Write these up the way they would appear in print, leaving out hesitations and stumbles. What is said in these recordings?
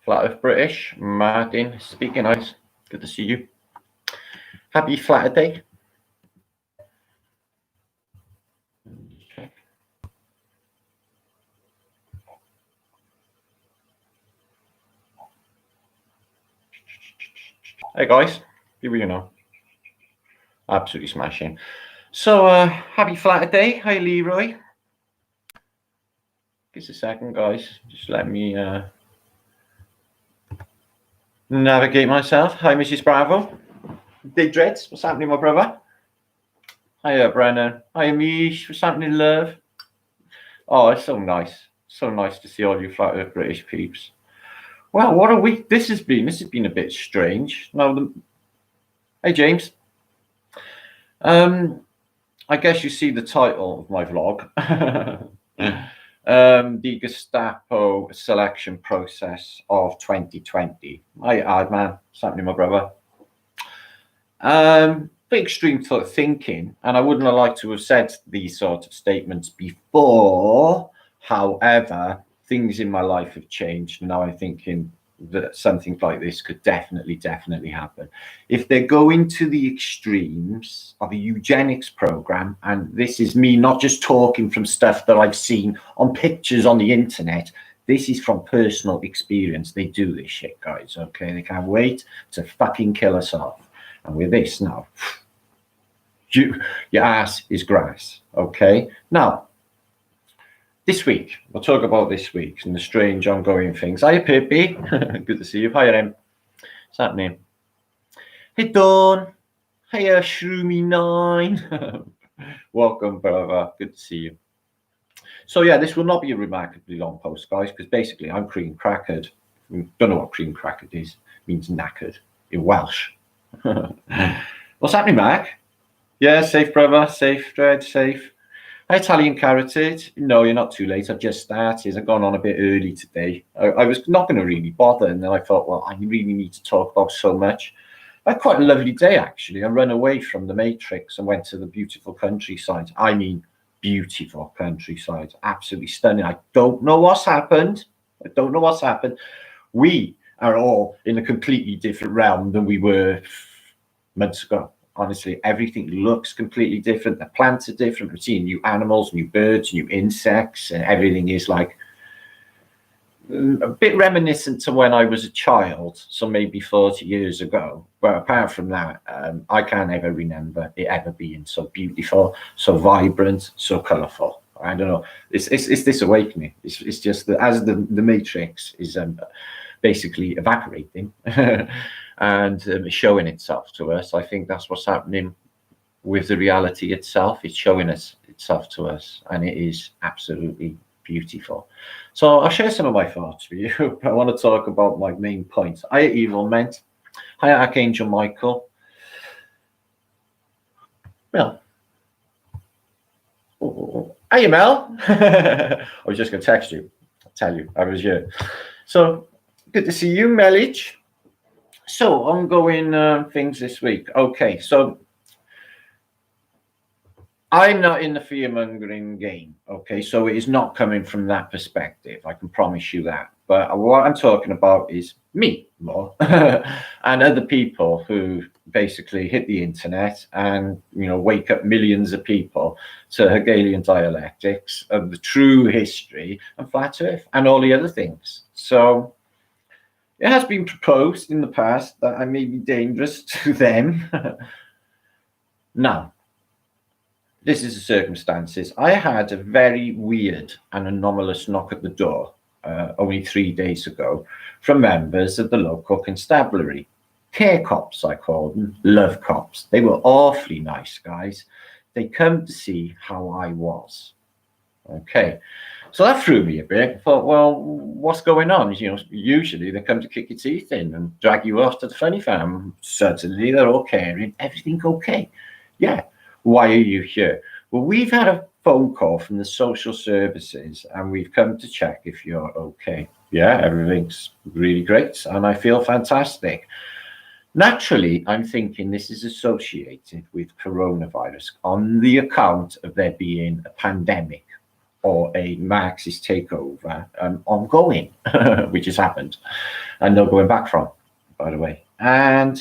Flat Earth British, Martin speaking. Nice, good to see you. Happy Flatterday. Okay. Hey guys, here you know. Absolutely smashing. So, happy Flatterday. Hi, Leroy. Just a second, guys. Just let me navigate myself. Hi, Mrs. Bravo. Big Dreads, what's happening, my brother? Hiya, Brennan. Hiya, Mish. What's happening, love? Oh, it's so nice. So nice to see all you Flat Earth British peeps. Well, what a week this has been. This has been a bit strange. Now, hey, James. I guess you see the title of my vlog. The Gestapo selection process of 2020. Hi, man. What's happening, my brother? Bit extreme thinking, and I wouldn't have liked to have said these sort of statements before. However, things in my life have changed. Now I'm thinking that something like this could definitely happen. If they're going to the extremes of a eugenics program, and this is me not just talking from stuff that I've seen on pictures on the internet, this is from personal experience. They do this shit, guys, okay? They can't wait to fucking kill us off. And with this now, your ass is grass, okay? Now, this week, we'll talk about this week and the strange ongoing things. Hiya, Pippi. Good to see you. Hiya, Em. What's happening? Hey, Dawn. Hiya, Shroomy9. Welcome, brother. Good to see you. So, yeah, this will not be a remarkably long post, guys, because basically I'm cream crackered. Don't know what cream crackered is. It means knackered in Welsh. What's happening, Mac? Yeah, safe, brother. Safe, Dread, safe. Hi, Italian Carroted. No, you're not too late. I've just started. I've gone on a bit early today. I was not going to really bother, and then I thought, well, I really need to talk about so much. I had quite a lovely day, actually. I ran away from the Matrix and went to the beautiful countryside. I mean, beautiful countryside. Absolutely stunning. I don't know what's happened. We are all in a completely different realm than we were months ago. Honestly, everything looks completely different. The plants are different. We're seeing new animals, new birds, new insects, and everything is like a bit reminiscent to when I was a child, so maybe 40 years ago. But apart from that, I can't ever remember it ever being so beautiful, so vibrant, so colourful. I don't know. It's this awakening. It's just that as the Matrix is basically evaporating and showing itself to us. I think that's what's happening with the reality itself. It's showing itself to us, and it is absolutely beautiful. So I'll share some of my thoughts with you. I want to talk about my main points. Hiya, Evil Ment. Hiya, Archangel Michael. Well, hiya, Mel. I was just going to text you, tell you I was here. So good to see you, Melich. So ongoing things this week. Okay, so I'm not in the fear-mongering game, okay? So it is not coming from that perspective. I can promise you that. But what I'm talking about is me more and other people who basically hit the internet and, you know, wake up millions of people to Hegelian dialectics of the true history of flat Earth and all the other things. So it has been proposed in the past that I may be dangerous to them. Now, this is the circumstances. I had a very weird and anomalous knock at the door only 3 days ago from members of the local constabulary. Care cops, I call them, love cops. They were awfully nice guys. They come to see how I was. Okay, so that threw me a bit. I thought, well, what's going on? You know, usually they come to kick your teeth in and drag you off to the funny farm. Suddenly they're all caring. Everything okay? Yeah. Why are you here? Well, we've had a phone call from the social services and we've come to check if you're okay. Yeah, everything's really great and I feel fantastic. Naturally, I'm thinking this is associated with coronavirus on the account of there being a pandemic. or a Marxist takeover ongoing, which has happened, and no going back from, by the way. And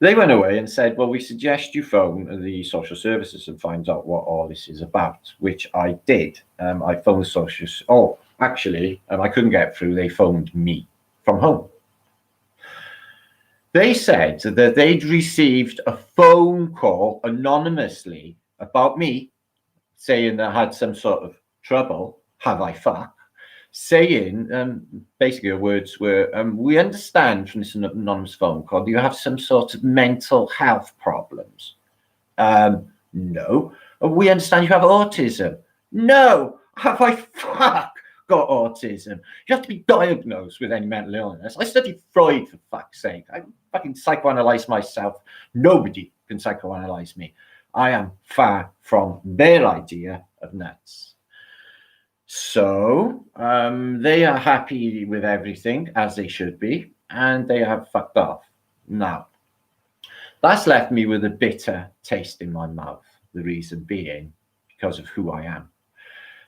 they went away and said, well, we suggest you phone the social services and find out what all this is about, which I did. I phoned the social. Oh, actually, I couldn't get through. They phoned me from home. They said that they'd received a phone call anonymously about me, saying that I had some sort of trouble. Have I fucked? Saying, basically the words were, we understand from this anonymous phone call, do you have some sort of mental health problems? No. We understand you have autism. No. Have I got autism? You have to be diagnosed with any mental illness. I studied Freud, for fuck's sake. I fucking psychoanalyze myself. Nobody can psychoanalyze me. I am far from their idea of nuts. So they are happy with everything, as they should be, and they have fucked off. Now, that's left me with a bitter taste in my mouth, the reason being because of who I am.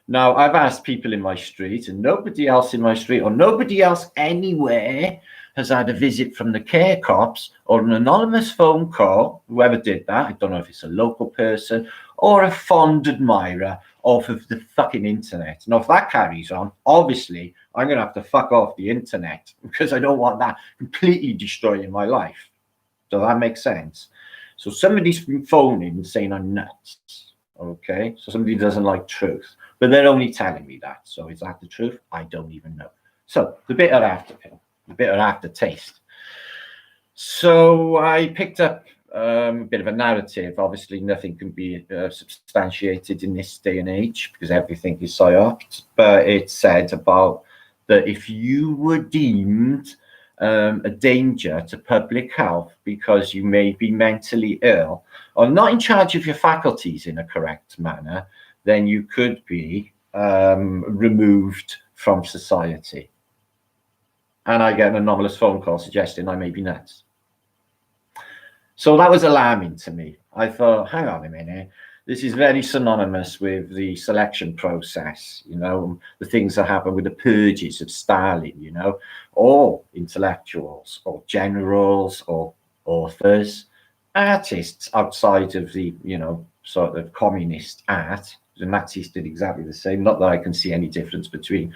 Now, I've asked people in my street, and nobody else in my street or nobody else anywhere has had a visit from the care cops or an anonymous phone call, whoever did that. I don't know if it's a local person or a fond admirer off of the fucking internet. Now, if that carries on, obviously, I'm going to have to fuck off the internet because I don't want that completely destroying my life. Does that make sense? So somebody's been phoning and saying I'm nuts. Okay, so somebody doesn't like truth, but they're only telling me that. So is that the truth? I don't even know. So the bitter afterpill, the bitter aftertaste. So I picked up a bit of a narrative. Obviously, nothing can be substantiated in this day and age because everything is psyoped. But it said about that if you were deemed a danger to public health because you may be mentally ill or not in charge of your faculties in a correct manner, then you could be removed from society. And I get an anonymous phone call suggesting I may be nuts. So that was alarming to me. I thought, hang on a minute, this is very synonymous with the selection process, you know, the things that happen with the purges of Stalin, you know, or intellectuals or generals or authors, artists outside of the, you know, sort of communist art. The Nazis did exactly the same. Not that I can see any difference between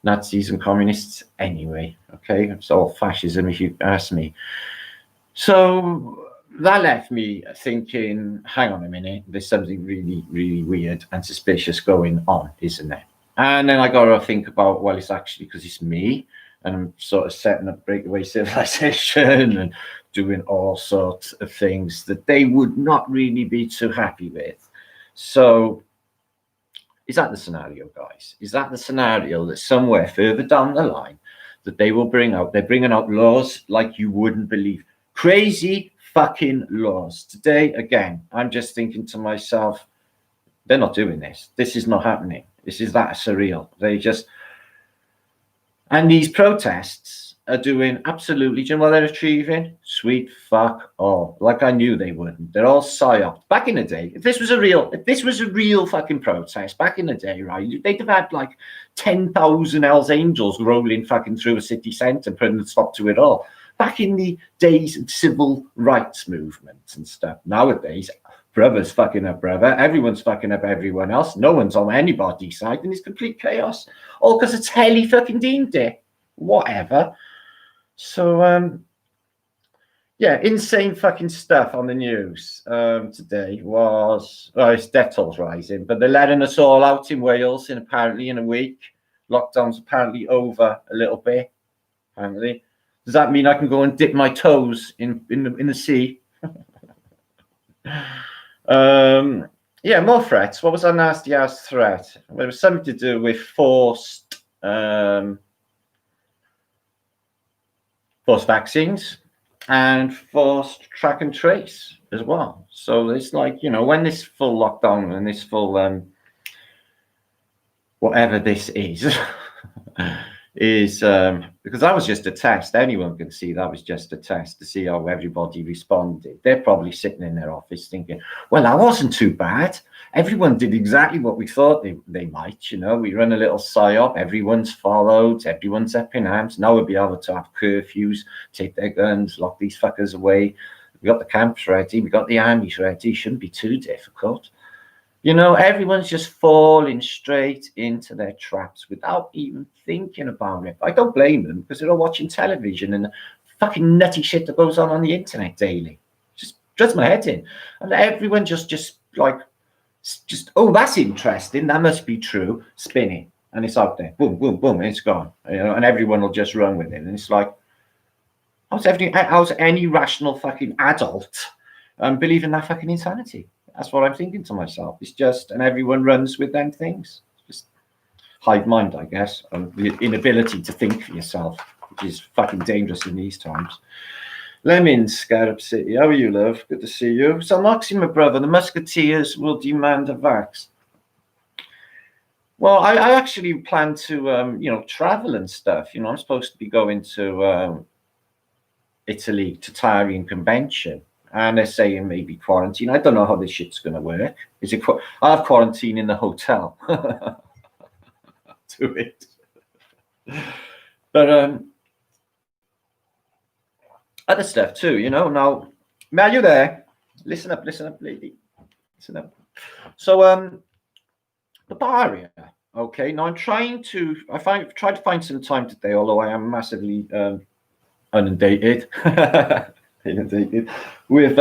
Nazis and communists anyway. Okay, it's all fascism if you ask me. So that left me thinking, hang on a minute, there's something really, really weird and suspicious going on, isn't there? And then I got to think about, well, it's actually because it's me, and I'm sort of setting up breakaway civilization and doing all sorts of things that they would not really be too happy with. So is that the scenario, guys? Is that the scenario that somewhere further down the line that they will bring out, they're bringing out laws like you wouldn't believe, crazy fucking laws. Today, again, I'm just thinking to myself, they're not doing this. This is not happening. This is that surreal. They just, and these protests are doing absolutely, do you know what they're achieving? Sweet fuck all. Like I knew they wouldn't. They're all psyoped. Back in the day, if this was a real fucking protest, back in the day, right, they'd have had like 10,000 Hells Angels rolling fucking through a city centre and putting a stop to it all. Back in the days of civil rights movements and stuff. Nowadays, brother's fucking up brother. Everyone's fucking up everyone else. No one's on anybody's side, and it's complete chaos. All because it's Helly fucking deemed it. Whatever. So, yeah, insane fucking stuff on the news today was, it's death tolls rising, but they're letting us all out in Wales apparently in a week. Lockdown's apparently over a little bit, apparently. Does that mean I can go and dip my toes in the sea? Yeah, more threats. What was our nasty ass threat? Well, it was something to do with forced vaccines and forced track and trace as well. So it's like, you know, when this full lockdown and this full whatever this is, is because that was just a test. Anyone can see that was just a test to see how everybody responded. They're probably sitting in their office thinking, well, that wasn't too bad. Everyone did exactly what we thought they might. You know, we run a little psyop, everyone's followed, everyone's up in arms. Now we'll be able to have curfews, take their guns, lock these fuckers away. We got the camps ready, we got the armies ready. Shouldn't be too difficult. You know, everyone's just falling straight into their traps without even thinking about it. I don't blame them because they're all watching television and the fucking nutty shit that goes on the internet daily. Just does my head in. And everyone just like, oh, that's interesting. That must be true. Spin it. And it's out there. Boom, boom, boom. And it's gone. You know, and everyone will just run with it. And it's like, how's any rational fucking adult believe in that fucking insanity? That's what I'm thinking to myself. It's just, and everyone runs with them things. Just hive mind, I guess, and the inability to think for yourself, which is fucking dangerous in these times. Lemons, Scarab City. How are you, love? Good to see you. So, Moxie, my brother, the Musketeers will demand a vax. Well, I actually plan to, you know, travel and stuff. You know, I'm supposed to be going to Italy to Tarian Convention. And they're saying maybe quarantine. I don't know how this shit's going to work. Is it? I'll have quarantine in the hotel. Do it. But other stuff too, you know. Now, Mel, you there? Listen up, lady. Listen up. So, the Bavaria. Okay. Now I'm trying to. Tried to find some time today, although I am massively inundated. With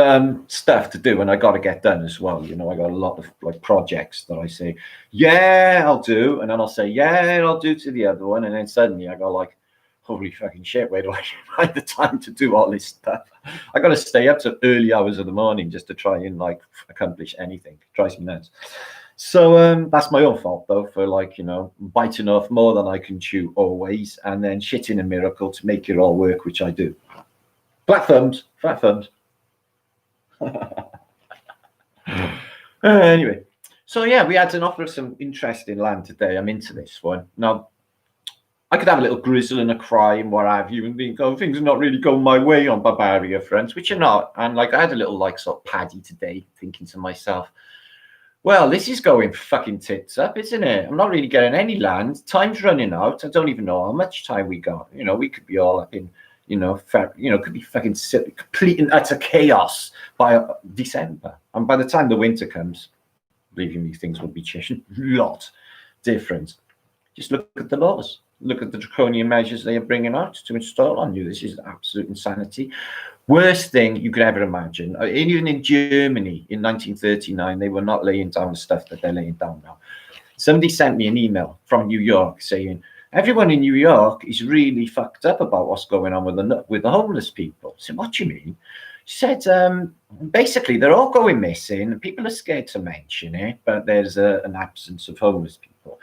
stuff to do, and I got to get done as well. You know, I got a lot of like projects that I say, yeah, I'll do, and then I'll say, yeah, I'll do to the other one, and then suddenly I go like, holy fucking shit, where do I find the time to do all this stuff? I got to stay up to early hours of the morning just to try and like accomplish anything. It drives me nuts. So that's my own fault though, for like, you know, biting off more than I can chew always, and then shitting a miracle to make it all work, which I do. Flat thumbs. Anyway, so yeah, we had an offer of some interesting land today. I'm into this one. Now, I could have a little grizzle and a cry and what have you, and think, oh, things are not really going my way on Bavaria, friends, which are not. And like, I had a little like sort of paddy today, thinking to myself, well, this is going fucking tits up, isn't it? I'm not really getting any land. Time's running out. I don't even know how much time we got. You know, we could be all up in, you know, could be fucking complete and utter chaos by December. And by the time the winter comes, believe me, things will be a lot different. Just look at the laws. Look at the draconian measures they are bringing out to install on you. This is absolute insanity. Worst thing you could ever imagine. Even in Germany in 1939, they were not laying down the stuff that they're laying down now. Somebody sent me an email from New York saying, everyone in New York is really fucked up about what's going on with the homeless people. So what do you mean? She said, basically, they're all going missing. People are scared to mention it, but there's an absence of homeless people.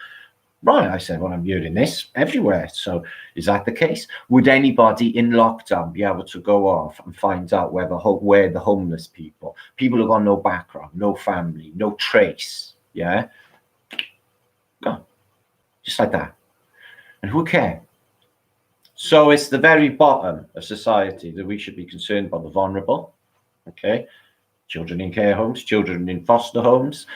Right, I said, well, I'm hearing this everywhere. So is that the case? Would anybody in lockdown be able to go off and find out where the homeless people who've got no background, no family, no trace, yeah? Go. Just like that. And who cares? So it's the very bottom of society that we should be concerned about the vulnerable, okay? Children in care homes, children in foster homes.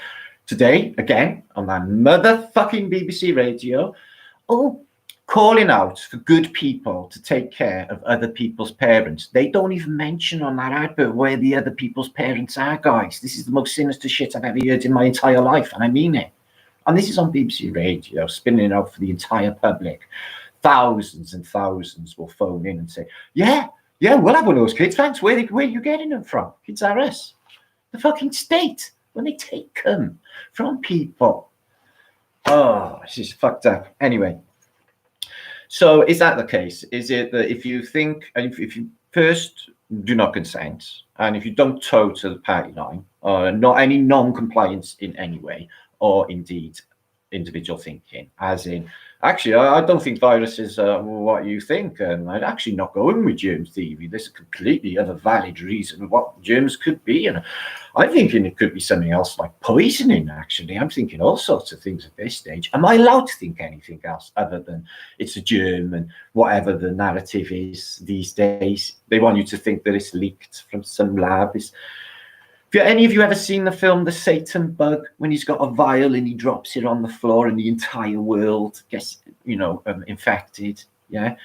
Today, again, on that motherfucking BBC radio, calling out for good people to take care of other people's parents. They don't even mention on that advert where the other people's parents are, guys. This is the most sinister shit I've ever heard in my entire life, and I mean it. And this is on BBC radio, spinning it out for the entire public. Thousands and thousands will phone in and say, yeah, we'll have one of those kids. Thanks. Where are you getting them from? Kids are us. The fucking state, when they take them from people. Oh, this is fucked up. Anyway, so is that the case? Is it that if you think, if you first do not consent, and if you don't toe to the party line, or not any non-compliance in any way, or indeed individual thinking, as in, actually, I don't think viruses are what you think, and I'd actually not go in with germ theory. There's a completely other valid reason of what germs could be, and I'm thinking it could be something else like poisoning, actually. I'm thinking all sorts of things at this stage. Am I allowed to think anything else other than it's a germ and whatever the narrative is these days? They want you to think that it's leaked from some lab. Have any of you ever seen the film The Satan Bug, when he's got a vial and he drops it on the floor and the entire world gets, infected? Yeah.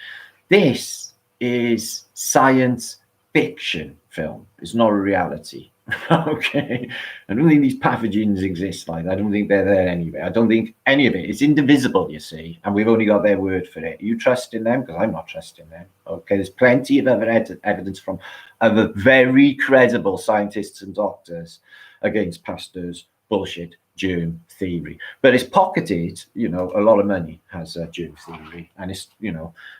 This is science fiction film. It's not a reality. Okay. I don't think these pathogens exist like that. I don't think they're there anyway. I don't think any of it. It's indivisible, you see, and we've only got their word for it. You trust in them? Because I'm not trusting them. Okay. There's plenty of other evidence from other very credible scientists and doctors against Pasteur's bullshit germ theory. But it's pocketed, a lot of money has germ theory, and it's,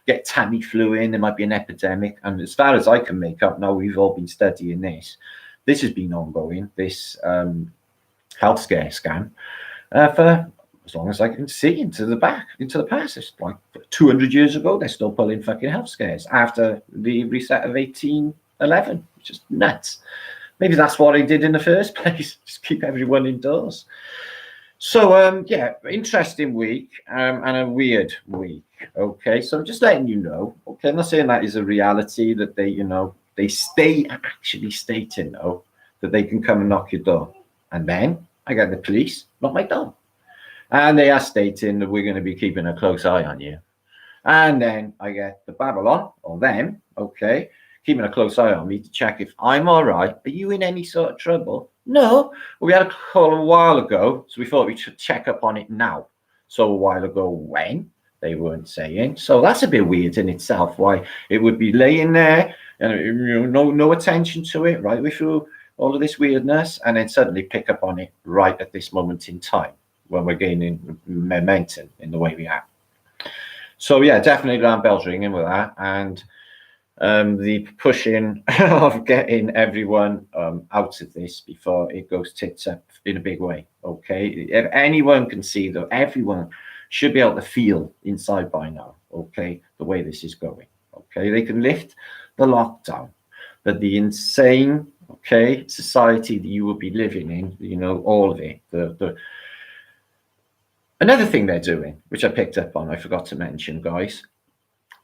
get Tamiflu in, there might be an epidemic. And as far as I can make up now, we've all been studying this. This has been ongoing, this health scare scam, for as long as I can see into the past. It's like 200 years ago, they're still pulling fucking health scares after the reset of 1811, which is nuts. Maybe that's what I did in the first place, just keep everyone indoors. So, interesting week and a weird week. Okay, so I'm just letting you know. Okay, I'm not saying that is a reality that they actually stating though that they can come and knock your door, and then I get the police knock my door, and they are stating that we're going to be keeping a close eye on you, and then I get the Babylon or them, okay, keeping a close eye on me to check if I'm all right. Are you in any sort of trouble? No. Well, we had a call a while ago, so we thought we should check up on it now. So a while ago, when? They weren't saying. So that's a bit weird in itself, why it would be laying there and no attention to it, right? We through all of this weirdness, and then suddenly pick up on it right at this moment in time when we're gaining momentum in the way we act. So yeah, definitely alarm bells ringing with that, and the pushing of getting everyone out of this before it goes tits up in a big way. Okay, if anyone can see that, everyone should be able to feel inside by now. Okay, the way this is going. Okay, they can lift the lockdown, but the insane society that you will be living in, all of it. Another thing they're doing, which I picked up on, I forgot to mention, guys,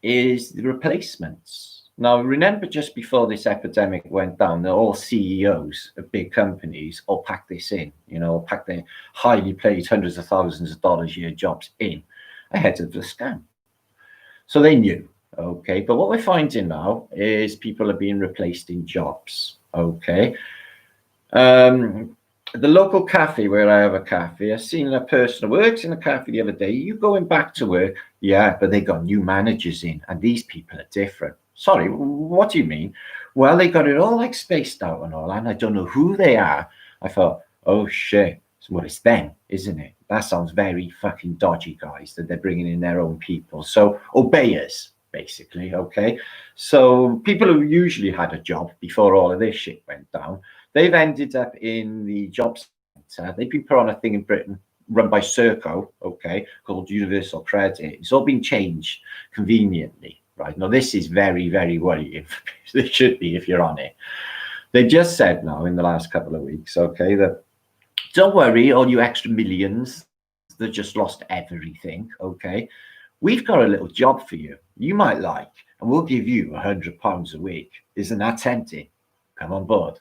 is the replacements. Now, remember, just before this epidemic went down, all CEOs of big companies all packed this in, packed their highly paid hundreds of thousands of dollars a year jobs in ahead of the scam. So they knew, okay. But what we're finding now is people are being replaced in jobs, okay. The local cafe where I have a cafe, I seen a person who works in a cafe the other day. You going back to work? Yeah, but they got new managers in, and these people are different. Sorry, what do you mean? Well, they got it all like spaced out and all, and I don't know who they are. I thought, oh shit, well, it's them, isn't it? That sounds very fucking dodgy, guys, that they're bringing in their own people. So obeyers, basically, okay? So people who usually had a job before all of this shit went down, they've ended up in the job centre. They've been put on a thing in Britain run by Serco, okay, called Universal Credit. It's all been changed conveniently, right? Now, this is very, very worrying. It should be if you're on it. They just said now in the last couple of weeks, okay, that don't worry, all you extra millions that just lost everything, okay, we've got a little job for you. You might like, and we'll give you £100 a week. Isn't that tempting? Come on board.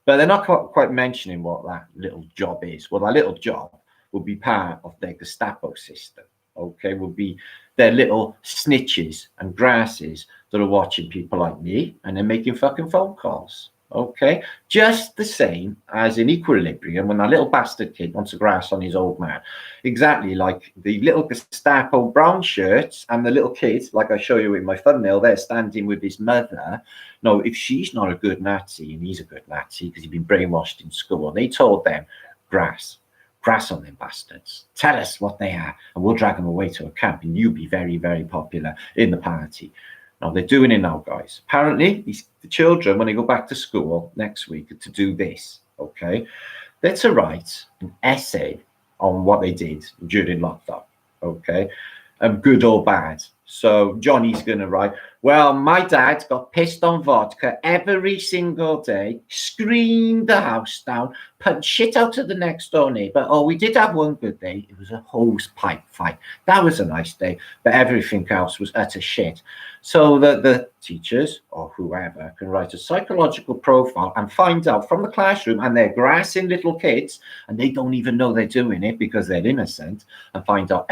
But they're not quite mentioning what that little job is. Well, that little job will be part of their Gestapo system, okay, will be their little snitches and grasses that are watching people like me and they're making fucking phone calls, okay? Just the same as in Equilibrium when that little bastard kid wants to grass on his old man. Exactly like the little Gestapo brown shirts and the little kid, like I show you in my thumbnail, they're standing with his mother. No, if she's not a good Nazi and he's a good Nazi because he's been brainwashed in school, they told them, grass on them bastards. Tell us what they are and we'll drag them away to a camp and you'll be very, very popular in the party. Now, they're doing it now, guys. Apparently, the children, when they go back to school next week, to do this, okay? They're to write an essay on what they did during lockdown, okay? Good or bad. So Johnny's going to write, well, my dad got pissed on vodka every single day, screamed the house down, punched shit out of the next door neighbor. Oh, we did have one good day. It was a hose pipe fight. That was a nice day, but everything else was utter shit. So the teachers or whoever can write a psychological profile and find out from the classroom, and they're grassing little kids, and they don't even know they're doing it because they're innocent, and find out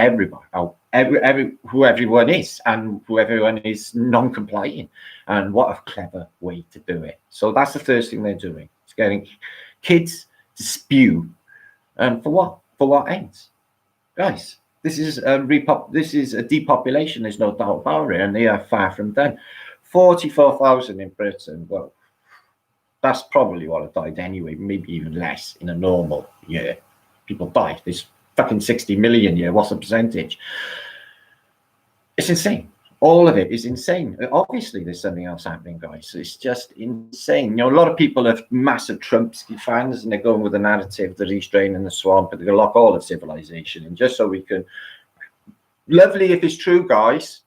who everyone is and who everyone is non-compliant, and what a clever way to do it. So that's the first thing they're doing. It's getting kids to spew, and for what ends, guys? This is a depopulation. There's no doubt about it, and they are far from done. 44,000 in Britain. Well, that's probably what have died anyway. Maybe even less in a normal year. People die. There's fucking 60 million year. What's the percentage? It's insane. All of it is insane. Obviously, there's something else happening, guys. It's just insane. You know, a lot of people are massive Trumpsky fans, and they're going with the narrative that he's draining the swamp, but they're going to lock all of civilization in just so we can, lovely if it's true, guys,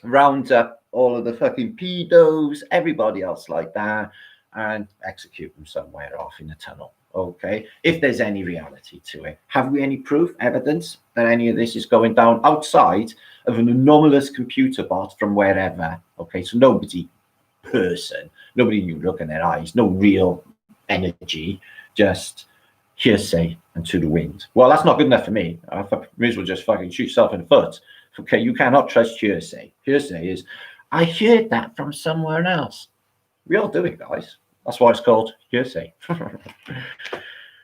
round up all of the fucking pedos, everybody else like that, and execute them somewhere off in a tunnel. Okay, if there's any reality to it. Have we any proof, evidence that any of this is going down outside of an anomalous computer bot from wherever? Okay, so nobody you look in their eyes, no real energy, just hearsay and to the wind. Well, that's not good enough for me. I may as well just fucking shoot yourself in the foot. Okay, you cannot trust hearsay. Hearsay is, I heard that from somewhere else. We all do it, guys. That's why it's called hearsay.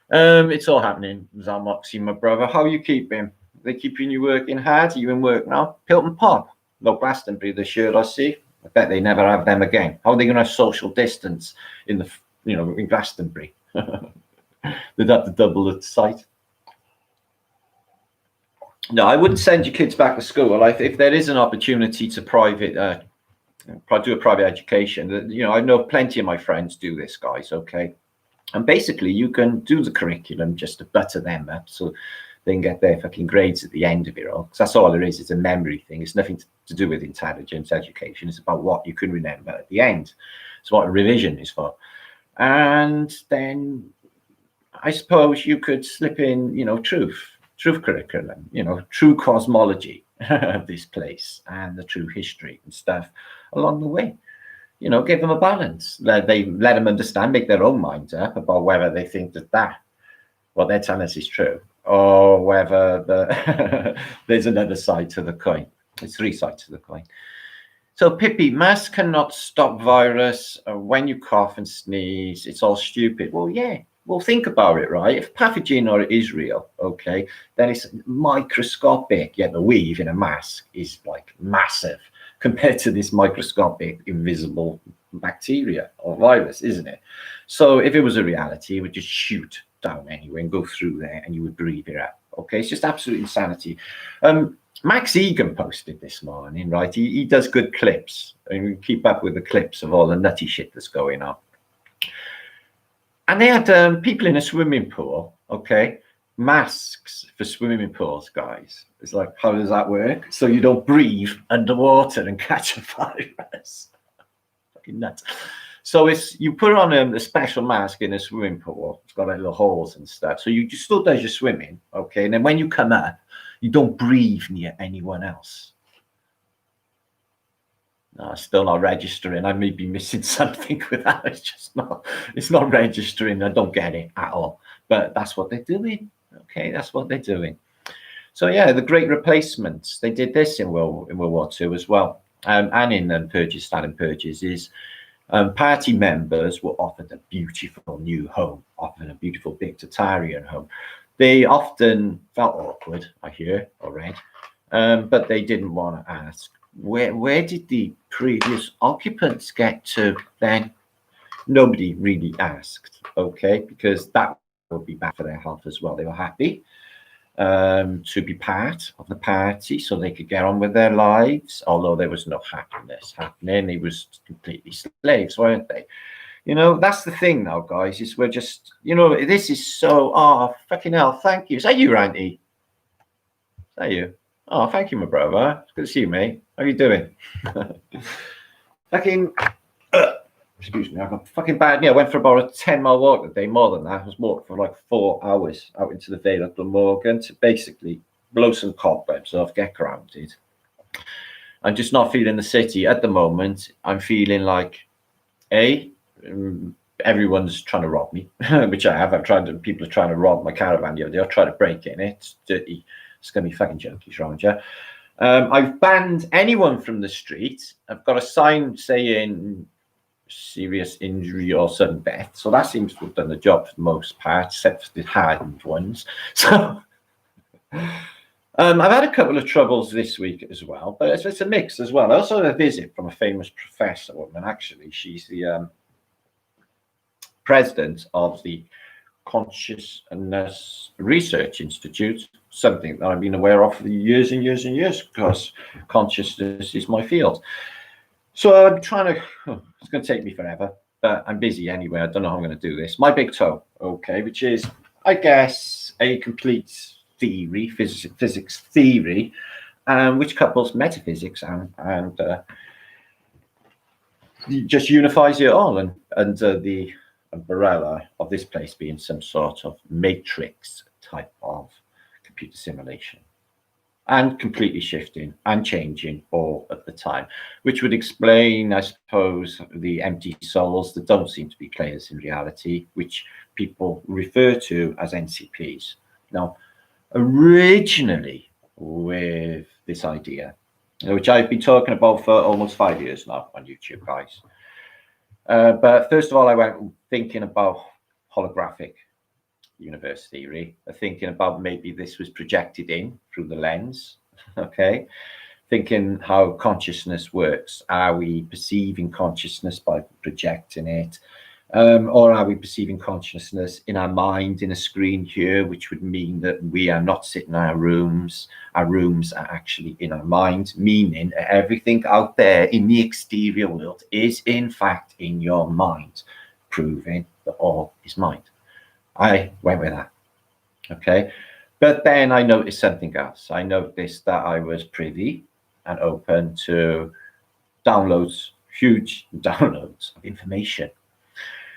It's all happening. Zalmoxie, my brother. How are you keeping? They keeping you working hard? Are you in work now? Pilton Pub. No Glastonbury this year, I see. I bet they never have them again. How are they going to have social distance in the, in Glastonbury? They'd have to double the site. No, I wouldn't send your kids back to school. If there is an opportunity to do a private education, I know plenty of my friends do this, guys. Okay, and basically you can do the curriculum just to butter them up so they can get their fucking grades at the end of it all, because that's all there is. It's a memory thing. It's nothing to do with intelligence education. It's about what you can remember at the end. It's what a revision is for. And then I suppose you could slip in truth curriculum, true cosmology of this place and the true history and stuff along the way. Give them a balance. Let them understand, make their own minds up about whether they think that what they're telling us is true, or whether there's another side to the coin. There's three sides to the coin. So Pippi, masks cannot stop virus. When you cough and sneeze, it's all stupid. Well, yeah. Well, think about it, right? If pathogen is real, okay, then it's microscopic. Yet the weave in a mask is like massive compared to this microscopic, invisible bacteria or virus, isn't it? So if it was a reality, it would just shoot down anyway and go through there, and you would breathe it out. Okay, it's just absolute insanity. Max Egan posted this morning, right? He does good clips, and we keep up with the clips of all the nutty shit that's going on. And they had people in a swimming pool, okay? Masks for swimming pools, guys. It's like, how does that work? So you don't breathe underwater and catch a virus. Fucking nuts. So you put on a special mask in a swimming pool. It's got like little holes and stuff. So you still does your swimming, okay? And then when you come up, you don't breathe near anyone else. No, it's still not registering. I may be missing something with that. It's not registering. I don't get it at all. But that's what they're doing. Okay, that's what they're doing. So yeah, the Great Replacements. They did this in World War II as well, and in purges, Stalin purges. Is party members were offered a beautiful new home, often a beautiful big totalitarian home. They often felt awkward, I hear or read, but they didn't want to ask. Where did the previous occupants get to then? Nobody really asked, okay, because that would be bad for their health as well. They were happy to be part of the party so they could get on with their lives, although there was no happiness happening. They was completely slaves, weren't they? You know, that's the thing now, guys, is we're just, you know, this is so, oh, fucking hell, thank you. Is that you, Randy? Is that you? Oh, thank you, my brother. It's good to see you, mate. How are you doing? Fucking, excuse me, I got fucking bad. Yeah, I went for about a 10-mile walk today, more than that. I was walking for like 4 hours out into the Vale of Glamorgan to basically blow some cobwebs off, get grounded. I'm just not feeling the city at the moment. I'm feeling like, everyone's trying to rob me, which I have. People are trying to rob my caravan the other day. I'll try to break in it. It's dirty. It's going to be fucking junkies around here. I've banned anyone from the street. I've got a sign saying serious injury or sudden death. So that seems to have done the job for the most part, except for the hardened ones. So I've had a couple of troubles this week as well, but it's a mix as well. I also had a visit from a famous professor woman. Actually, she's the president of the Consciousness Research Institute, something that I've been aware of for years and years and years, because consciousness is my field. So I'm trying to, it's going to take me forever, but I'm busy anyway. I don't know how I'm going to do this. My big toe, okay, which is, I guess, a complete theory, physics theory, which couples metaphysics and just unifies it all, and under the umbrella of this place being some sort of matrix type of computer simulation, and completely shifting and changing all at the time, which would explain, I suppose, the empty souls that don't seem to be players in reality, which people refer to as NCPs. Now, originally with this idea, which I've been talking about for almost 5 years now on YouTube, guys. But first of all, I went thinking about holographic universe theory, thinking about maybe this was projected in through the lens, okay? Thinking how consciousness works. Are we perceiving consciousness by projecting it? Or are we perceiving consciousness in our mind, in a screen here, which would mean that we are not sitting in our rooms are actually in our mind, meaning everything out there in the exterior world is in fact in your mind, proving that all is mind. I went with that, okay? But then I noticed something else. I noticed that I was privy and open to downloads, huge downloads of information,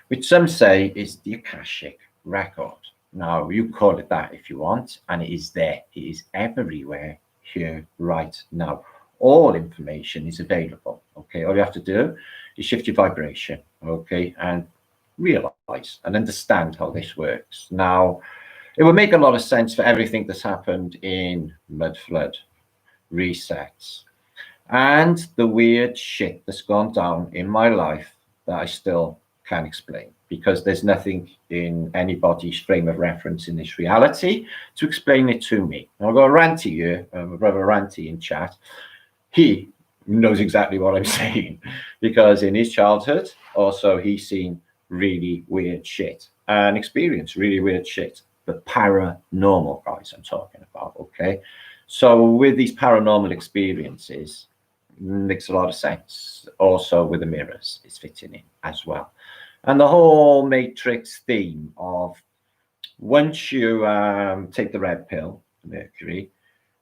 which some say is the Akashic record. Now, you call it that if you want, and it is there. It is everywhere here right now. All information is available, okay? All you have to do is shift your vibration, okay, and realize and understand how this works. Now, it would make a lot of sense for everything that's happened in Mud Flood, resets, and the weird shit that's gone down in my life that I still can explain, because there's nothing in anybody's frame of reference in this reality to explain it to me. Now, I've got Ranty here, my brother Ranty in chat. He knows exactly what I'm saying, because in his childhood, also, he's seen really weird shit and experienced really weird shit. The paranormal, guys, I'm talking about, okay? So with these paranormal experiences, makes a lot of sense. Also with the mirrors, it's fitting in as well. And the whole matrix theme of once you take the red pill, Mercury,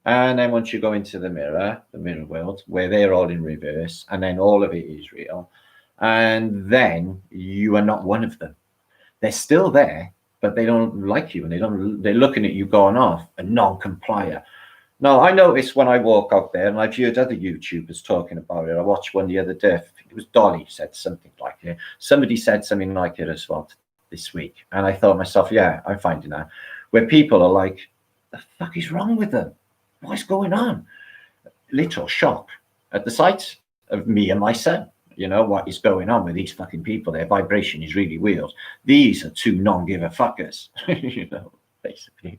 and then once you go into the mirror world, where they're all in reverse, and then all of it is real, and then you are not one of them. They're still there, but they don't like you, and they're looking at you going off, a non-complier. Now, I noticed when I walk out there, and I've heard other YouTubers talking about it. I watched one the other day. I think it was Dolly said something like it. Somebody said something like it as well this week. And I thought to myself, yeah, I'm finding that. Where people are like, the fuck is wrong with them? What's going on? Literal shock at the sight of me and my son. You know, what is going on with these fucking people? Their vibration is really weird. These are two non-giver-fuckers. You know, basically.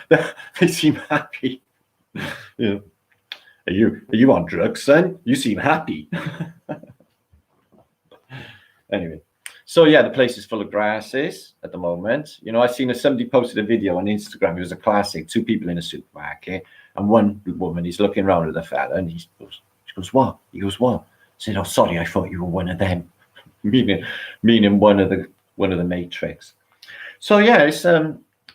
They seem happy. Yeah. Are you on drugs, son? You seem happy. Anyway, so yeah, the place is full of grasses at the moment. You know, I've seen somebody posted a video on Instagram. It was a classic, 2 people in a supermarket, and one woman is looking around at the fella, and she goes, what? He goes, what? I said, oh, sorry, I thought you were one of them. meaning one of the matrix. So yeah, it's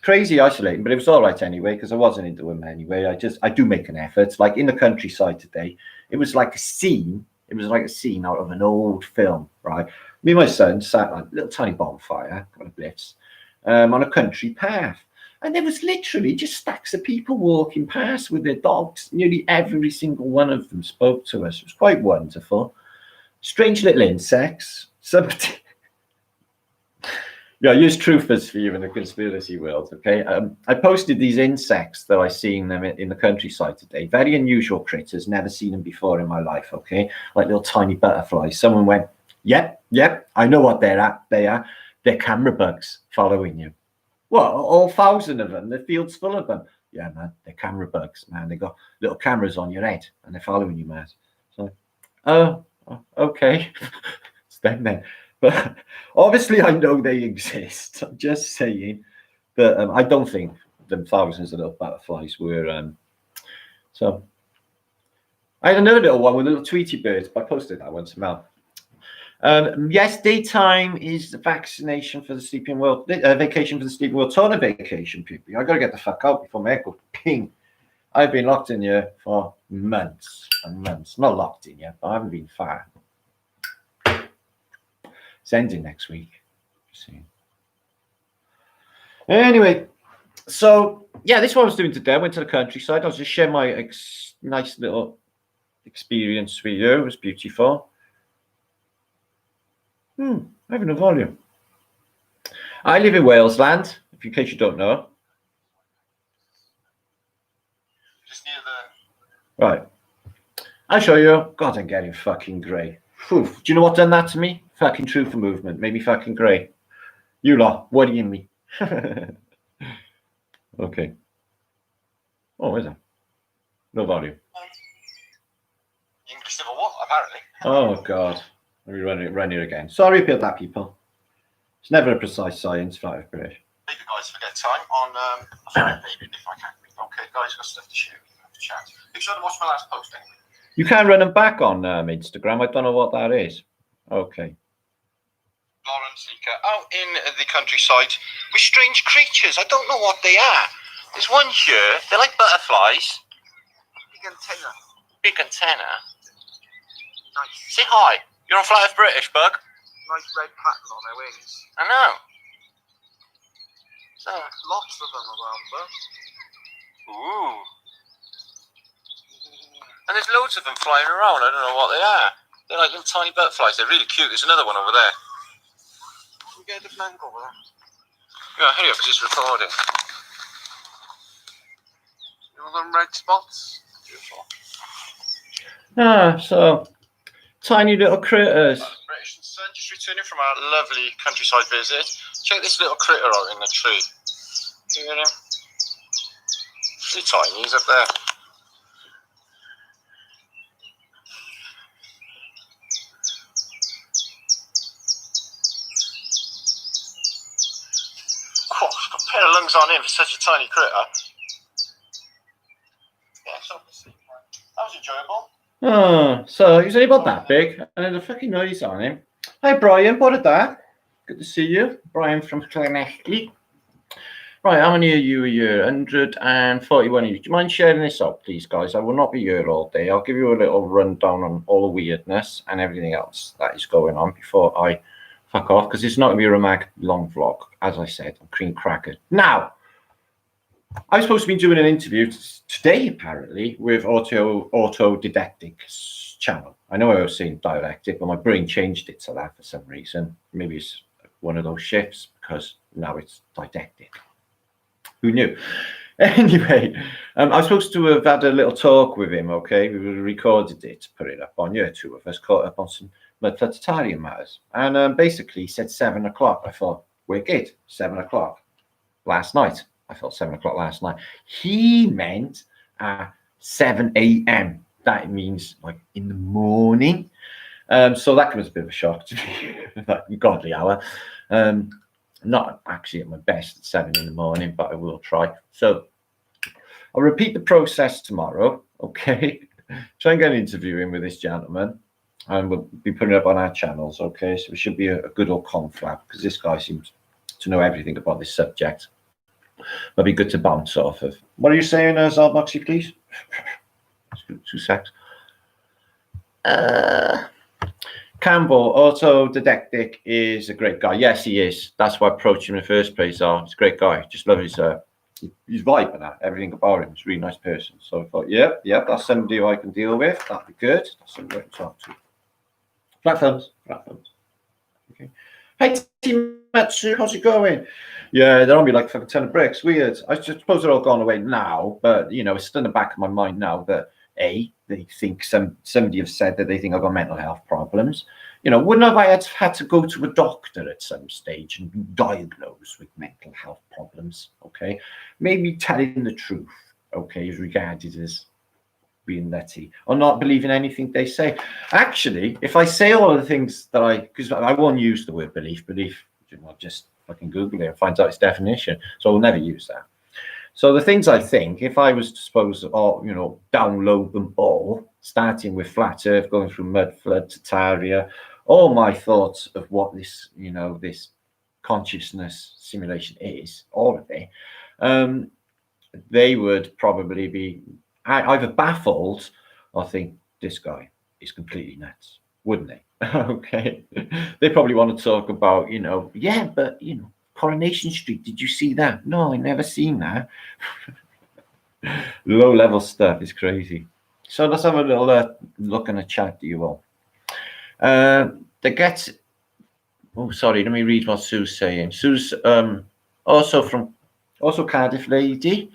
crazy isolating, but it was all right anyway because I wasn't into them anyway. I do make an effort. Like in the countryside today, it was like a scene. It was like a scene out of an old film, right? Me and my son sat on a little tiny bonfire, got a blitz, on a country path. And there was literally just stacks of people walking past with their dogs. Nearly every single one of them spoke to us. It was quite wonderful. Strange little insects. Somebody... Yeah, use truthers for you in the conspiracy world, okay? I posted these insects that I seen them in the countryside today. Very unusual critters, never seen them before in my life, okay? Like little tiny butterflies. Someone went, yep, I know what they're at. They're camera bugs following you. Well, all 1,000 of them, the field's full of them. Yeah, man, they're camera bugs, man. They got little cameras on your head and they're following you, man. So, oh, okay. It's them then. But obviously, I know they exist. I'm just saying. But I don't think them thousands of little butterflies were. So I had another little one with little Tweety birds. But I posted that one somehow. Yes, daytime is the vaccination for the sleeping world. Vacation for the sleeping world. Ton of vacation, people. I got to get the fuck out before my head goes ping. I've been locked in here for months and months. Not locked in yet, but I haven't been far. It's ending next week. See. Anyway, so yeah, this is what I was doing today. I went to the countryside. I was just sharing my nice little experience with you. It was beautiful. I have no volume. I live in Wales land, in case you don't know. Just near the... Right. I'll show you. God, I'm getting fucking grey. Do you know what done that to me? Fucking truther movement made me fucking grey. You lot, worrying me. Okay. Oh, where's that? No volume. English Civil War, apparently. Oh, God. Let me run it again. Sorry about that, people. It's never a precise science, Flatterday. Leave you guys forget time on Flatterday, if I can. Okay, guys, got stuff to share. Chat. You should have watched my last post anyway. You can run them back on Instagram. I don't know what that is. Okay. Lawrence Leaker, out in the countryside with strange creatures. I don't know what they are. There's one here. They're like butterflies. Big antenna. Big antenna. Nice. Say hi. You're on Flat Earth British, bug. Nice red pattern on their wings. I know. So lots of them around, bug. Ooh. And there's loads of them flying around. I don't know what they are. They're like little tiny butterflies. They're really cute. There's another one over there. Can we get a different angle over there? Yeah, hurry up, because it's recording. You know them red spots? Beautiful. So tiny little critters. British and Son, just returning from our lovely countryside visit. Check this little critter out in the tree. You hear him? He's tiny. He's up there. Pair of lungs on him for such a tiny critter. Yeah, so that was enjoyable. Oh, so he's only about that big, and there's a fucking noise on him. Hi, Brian. What are that? Good to see you, Brian from Llanelli. Right, how many are you a year? 141 of you. Do you mind sharing this up, please, guys? I will not be here all day. I'll give you a little rundown on all the weirdness and everything else that is going on before I fuck off, because it's not going to be a romantic long vlog. As I said, I'm cream cracker. Now, I was supposed to be doing an interview today, apparently, with Autodidactic's channel. I know I was saying didactic, but my brain changed it to that for some reason. Maybe it's one of those shifts, because now it's didactic. Who knew? Anyway, I was supposed to have had a little talk with him, okay? We recorded it, put it up on here, two of us, caught up on some Flatterday matters. And basically, he said 7 o'clock. I thought, wicked, 7 o'clock last night. I thought 7 o'clock last night. He meant 7 a.m. That means like in the morning. So that was a bit of a shock to me, that godly hour. Not actually at my best at 7 in the morning, but I will try. So I'll repeat the process tomorrow, okay? Try and get an interview in with this gentleman. and we'll be putting it up on our channels. Okay, so it should be a good old confab, because this guy seems to know everything about this subject. That'd be good to bounce off of. What are you saying, Zalmoxy, please? 2 secs. Campbell, Autodidactic is a great guy. Yes, he is. That's why I approached him in the first place. He's a great guy. Just love his vibe and that. Everything about him. He's a really nice person. So I thought, yeah, that's somebody who I can deal with. That'd be good. That's somebody I can talk to. Flat thumbs. Okay. Hey, Matsu, how's it going? Yeah, they're on me like fucking 10 of bricks. Weird. I suppose they're all gone away now, but it's still in the back of my mind now that they think somebody have said that they think I've got mental health problems. Wouldn't have I had to go to a doctor at some stage and be diagnosed with mental health problems? Okay, maybe telling the truth, okay, is regarded as being nutty or not believing anything they say. Actually, if I say all of the things that because I won't use the word belief, I'll just fucking Google it and find out its definition. So I'll never use that. So the things I think, if I was to suppose, download them all, starting with flat earth, going through mud flood to Taria, all my thoughts of what this, this consciousness simulation is, all of it, they would probably be either baffled or think this guy is completely nuts, wouldn't they? Okay. They probably want to talk about, yeah, but, Coronation Street, did you see that? No, I never seen that. Low level stuff is crazy. So let's have a little look in the chat, do you all? Sorry, let me read what Sue's saying. Sue's also Cardiff lady.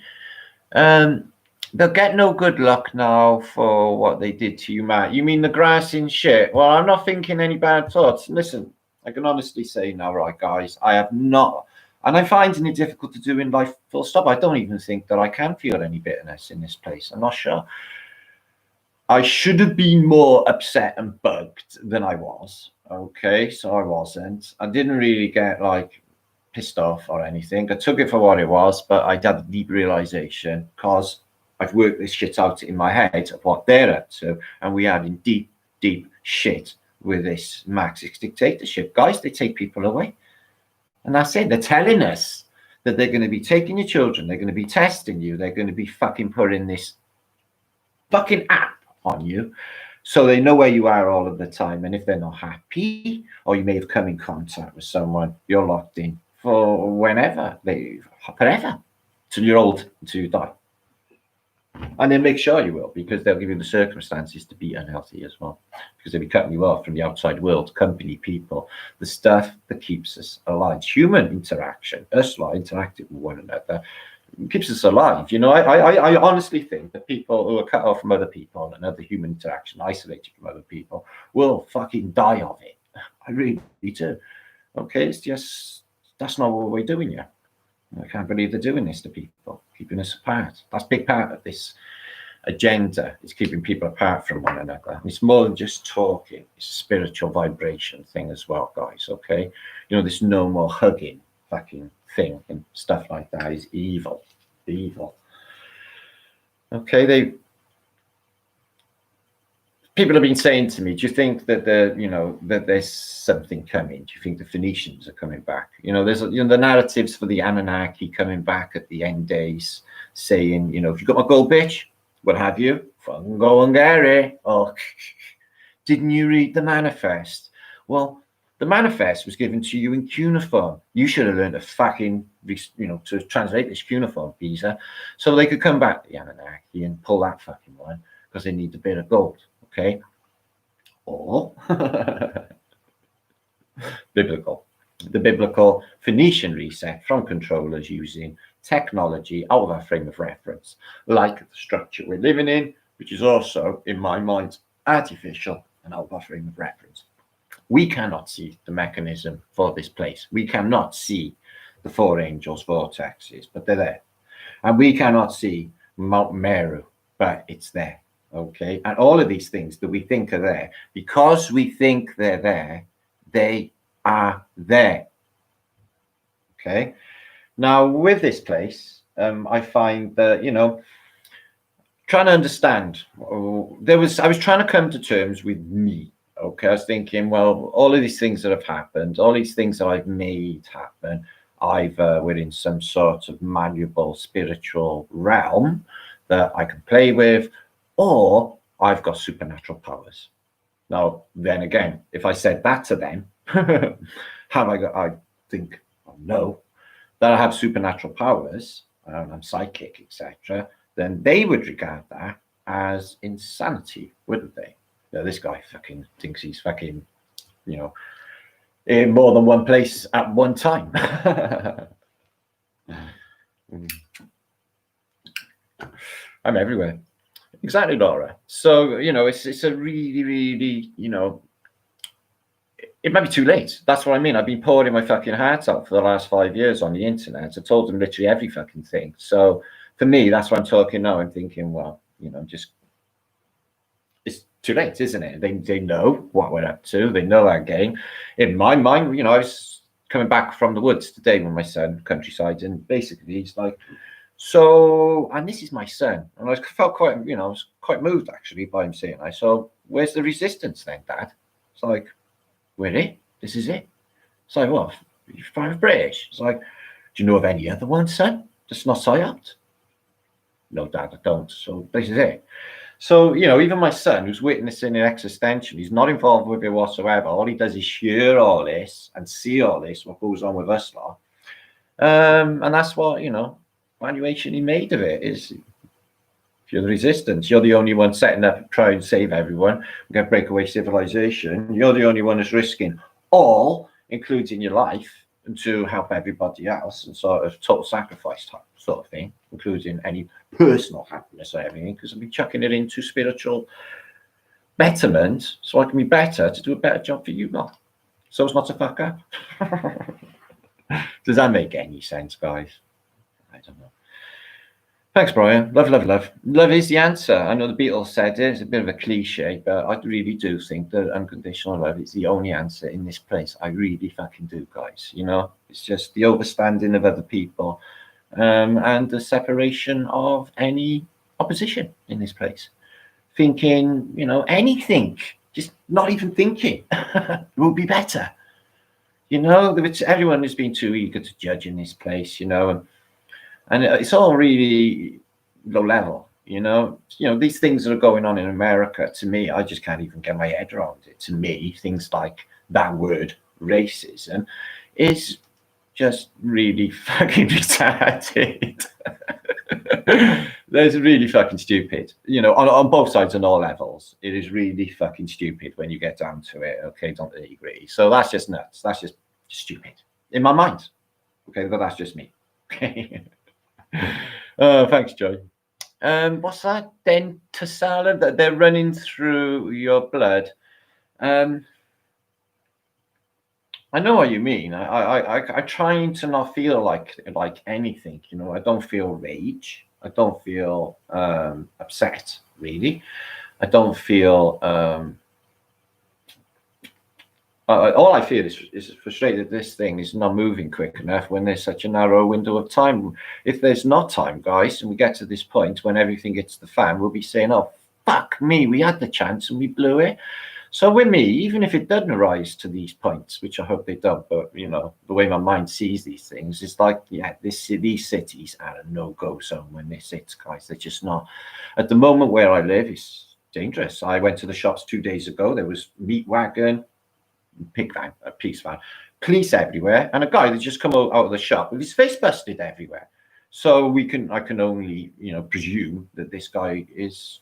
They'll get no good luck now for what they did to you, Matt. You mean the grass in shit? Well, I'm not thinking any bad thoughts. Listen, I can honestly say now, right, guys, I have not, and I'm finding it difficult to do in life, full stop. I don't even think that I can feel any bitterness in this place. I'm not sure. I should have been more upset and bugged than I was. Okay, so I wasn't. I didn't really get pissed off or anything. I took it for what it was, but I had a deep realization because I've worked this shit out in my head of what they're up to, and we are in deep, deep shit with this Marxist dictatorship. Guys, they take people away. And that's it. They're telling us that they're going to be taking your children, they're going to be testing you, they're going to be fucking putting this fucking app on you so they know where you are all of the time. And if they're not happy, or you may have come in contact with someone, you're locked in for whenever, forever, till you're old, until you die. And then make sure you will, because they'll give you the circumstances to be unhealthy as well, because they'll be cutting you off from the outside world, company, people, the stuff that keeps us alive. Human interaction, us interacting with one another, keeps us alive. I honestly think that people who are cut off from other people and other human interaction, isolated from other people, will fucking die of it. I really do. Okay, it's just, that's not what we're doing here. I can't believe they're doing this to people, keeping us apart. That's a big part of this agenda, is keeping people apart from one another. And it's more than just talking. It's a spiritual vibration thing as well, guys, okay? This no more hugging fucking thing and stuff like that is evil. Okay, people have been saying to me, do you think that that there's something coming? Do you think the Phoenicians are coming back? There's the narratives for the Anunnaki coming back at the end days, saying, if you got my gold, bitch, what have you? Fucking go and get it. Oh, didn't you read the manifest? Well, the manifest was given to you in cuneiform. You should have learned to fucking, to translate this cuneiform, Pisa, so they could come back to the Anunnaki and pull that fucking one, because they need a bit of gold. Okay, or the biblical Phoenician reset from controllers using technology out of our frame of reference, like the structure we're living in, which is also, in my mind, artificial and out of our frame of reference. We cannot see the mechanism for this place. We cannot see the four angels' vortexes, but they're there. And we cannot see Mount Meru, but it's there. Okay, and all of these things that we think are there, because we think they're there, they are there. Okay, now with this place, I find that trying to understand. I was trying to come to terms with me. Okay, I was thinking, well, all of these things that have happened, all these things that I've made happen, either within some sort of malleable spiritual realm that I can play with, or I've got supernatural powers. Now, then again, if I said that to them, have I think, oh, no, that I have supernatural powers, I'm psychic, etc., then they would regard that as insanity, wouldn't they? You know, this guy fucking thinks he's fucking, you know, in more than one place at one time. I'm everywhere. Exactly, Laura. So, you know, it's a really, really, you know, it might be too late. That's what I mean. I've been pouring my fucking heart out for the last 5 years on the internet. I told them literally every fucking thing. So for me, that's why I'm talking now. I'm thinking, well, you know, just it's too late, isn't it? They know what we're up to. They know our game. In my mind, you know, I was coming back from the woods today with my son, countryside, and basically he's like, so, and this is my son. And I felt quite, you know, I was quite moved actually by him saying, so where's the resistance then, Dad? It's like, we're it. This is it. It's like, what? You're private British? It's like, do you know of any other one, son? That's not psyoped? No, Dad, I don't. So this is it. So, you know, even my son, who's witnessing an existential, he's not involved with it whatsoever. All he does is hear all this and see all this, what goes on with us lot. And that's what, you know, valuation he made of it is, if you're the resistance, you're the only one setting up to try and save everyone. We're going to break away civilization. You're the only one who's risking all, including your life, to help everybody else, and sort of total sacrifice type sort of thing, including any personal happiness or everything, because I've been chucking it into spiritual betterment so I can be better to do a better job for you lot. So it's not to fuck up. Does that make any sense, guys? I don't know. Thanks, Brian. Love, love, love. Love is the answer. I know the Beatles said it. It's a bit of a cliche, but I really do think that unconditional love is the only answer in this place. I really fucking do, guys. You know, it's just the overstanding of other people and the separation of any opposition in this place. Thinking, you know, anything, just not even thinking will be better. You know, everyone has been too eager to judge in this place, you know, and it's all really low level, you know. These things that are going on in America, to me, I just can't even get my head around it. To me, things like that word racism is just really fucking retarded. That's really fucking stupid. You know, on both sides and all levels, it is really fucking stupid when you get down to it. Okay, don't really agree. So that's just nuts. That's just stupid in my mind. Okay, but that's just me. Okay. Thanks, Joy. What's that? Dentasala that they're running through your blood. I know what you mean. I trying to not feel like anything. You know, I don't feel rage. I don't feel upset. Really, I don't feel. All I feel is frustrated. This thing is not moving quick enough when there's such a narrow window of time. If there's not time, guys, and we get to this point when everything hits the fan, we'll be saying, "Oh, fuck me, we had the chance and we blew it." So with me, even if it doesn't arise to these points, which I hope they don't, but you know, the way my mind sees these things is like, yeah, these cities are a no-go zone when this hits, guys. They're just not. At the moment where I live, it's dangerous. I went to the shops 2 days ago. There was meat wagon, pig van, a police van, police everywhere, and a guy that just come out of the shop with his face busted everywhere. So I can only, you know, presume that this guy is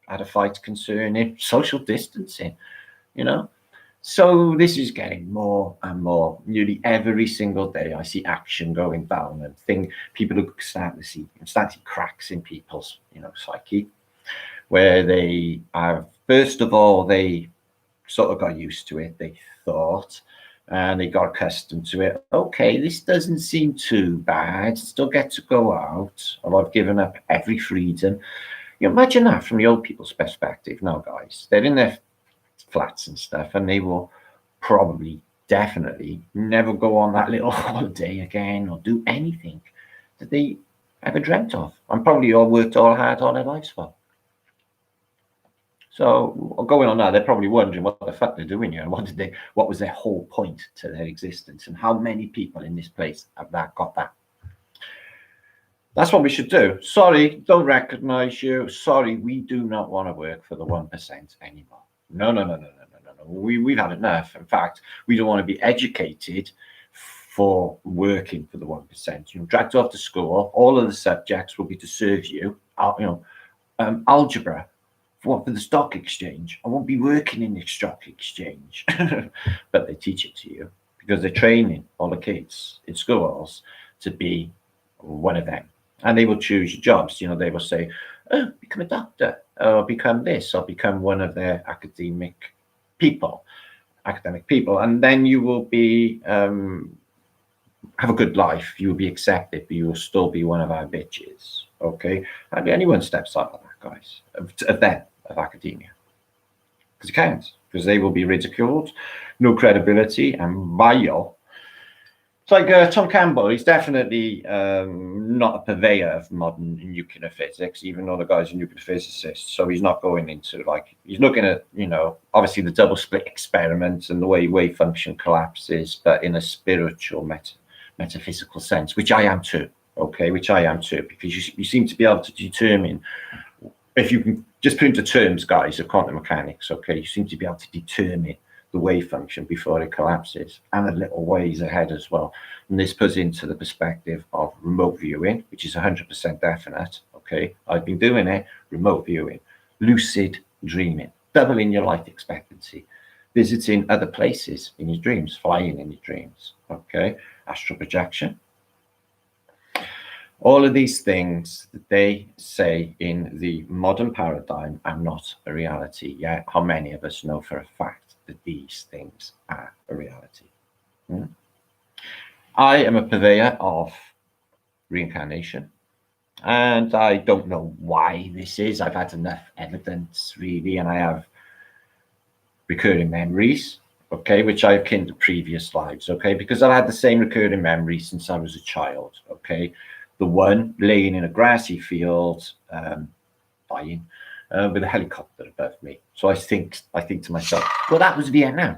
at a fight concerning social distancing, you know. So this is getting more and more. Nearly every single day, I see action going down, and people are starting to see cracks in people's, you know, psyche, where they have, first of all, they sort of got used to it, they thought, and they got accustomed to it. Okay, this doesn't seem too bad. Still get to go out, or I've given up every freedom. You imagine that from the old people's perspective. Now, guys, they're in their flats and stuff, and they will probably, definitely never go on that little holiday again or do anything that they ever dreamt of, and probably all worked all hard all their lives for. So going on now, they're probably wondering what the fuck they're doing here, and what was their whole point to their existence, and how many people in this place have got that. That's what we should do. Sorry, don't recognize you. Sorry, we do not want to work for the 1% anymore. No. We've had enough. In fact, we don't want to be educated for working for the 1%. Dragged off to school, all of the subjects will be to serve you. Algebra, for the stock exchange. I won't be working in the stock exchange. But they teach it to you because they're training all the kids in schools to be one of them. And they will choose your jobs. They will say, oh, become a doctor, or become this, or become one of their academic people. And then you will be have a good life. You will be accepted, but you will still be one of our bitches. Okay, hardly anyone steps out of that, guys, of academia, because you can't, because they will be ridiculed, no credibility, and vile. It's like Tom Campbell. He's definitely not a purveyor of modern nuclear physics, even though the guy's a nuclear physicist. So he's not going into, he's looking at, obviously the double split experiment and the way wave function collapses, but in a spiritual, metaphysical sense, which I am too. Okay, which I am too, because you seem to be able to determine, if you can just put into terms, guys, of quantum mechanics. Okay, you seem to be able to determine the wave function before it collapses, and a little ways ahead as well. And this puts into the perspective of remote viewing, which is 100% definite. Okay, I've been doing it. Remote viewing, lucid dreaming, doubling your life expectancy, visiting other places in your dreams, flying in your dreams. Okay, astral projection. All of these things that they say in the modern paradigm are not a reality. Yet, how many of us know for a fact that these things are a reality? I am a purveyor of reincarnation, and I don't know why this is. I've had enough evidence, really, and I have recurring memories, okay, which I akin to previous lives, okay, because I've had the same recurring memory since I was a child, okay. The one laying in a grassy field, dying, with a helicopter above me. So I think to myself, well, that was Vietnam.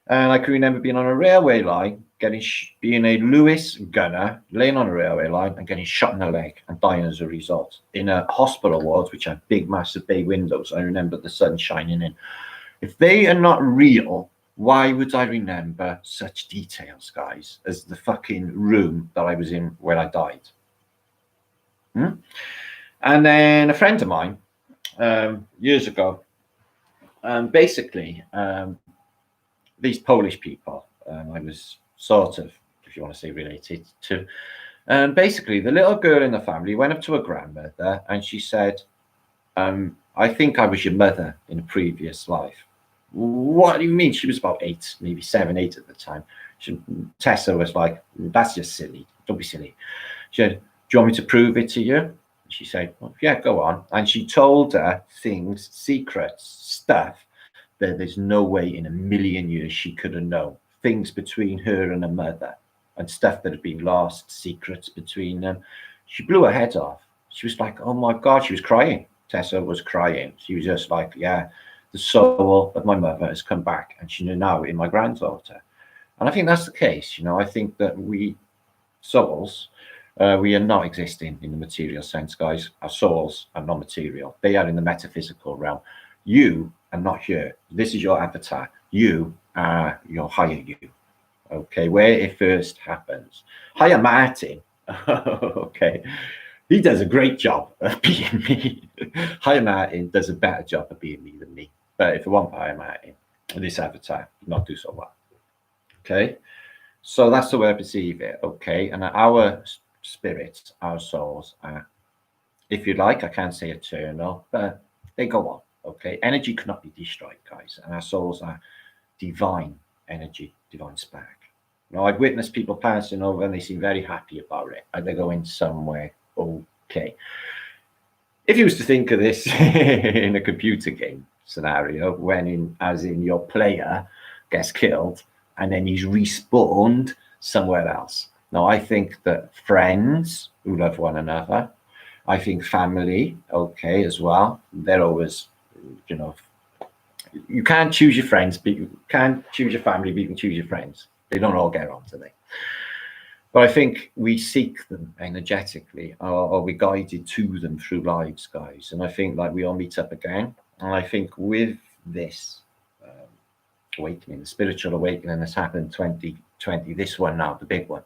And I can remember being on a railway line, being a Lewis gunner, laying on a railway line and getting shot in the leg and dying as a result. In a hospital ward, which had big, massive bay windows. I remember the sun shining in. If they are not real, why would I remember such details, guys, as the fucking room that I was in when I died? And then a friend of mine, years ago, basically, these Polish people, I was sort of, if you want to say, related to, basically the little girl in the family went up to her grandmother and she said, I think I was your mother in a previous life. What do you mean? She was about 8, maybe 7, 8 at the time. Tessa was like, that's just silly. Don't be silly. She said, do you want me to prove it to you? She said, well, yeah, go on. And she told her things, secrets, stuff that there's no way in a million years she could have known. Things between her and her mother, and stuff that had been lost, secrets between them. She blew her head off. She was like, oh my God, she was crying. Tessa was crying. She was just like, yeah, the soul of my mother has come back, and she's now in my granddaughter. And I think that's the case. I think that we souls, we are not existing in the material sense, guys. Our souls are non-material. They are in the metaphysical realm. You are not here. This is your avatar. You are your higher you. Okay, where it first happens. Higher Martin. Okay, he does a great job of being me. Higher Martin does a better job of being me than me. But if it weren't for Higher Martin, this avatar would not do so well. Okay, so that's the way I perceive it. Okay, and our spirits, our souls are, if you like, I can't say eternal, but they go on. Okay, energy cannot be destroyed, guys, and our souls are divine energy, divine spark. I've witnessed people passing over and they seem very happy about it, and they're going somewhere okay. If you was to think of this in a computer game scenario, as in your player gets killed and then he's respawned somewhere else. Now, I think that friends who love one another, I think family, okay, as well, they're always you know, you can't choose your friends, but you can choose your family, but you can choose your friends. They don't all get on, do they? But I think we seek them energetically, or we guided to them through lives, guys. And I think like we all meet up again. And I think with this awakening, the spiritual awakening that's happened 2020, this one now, the big one.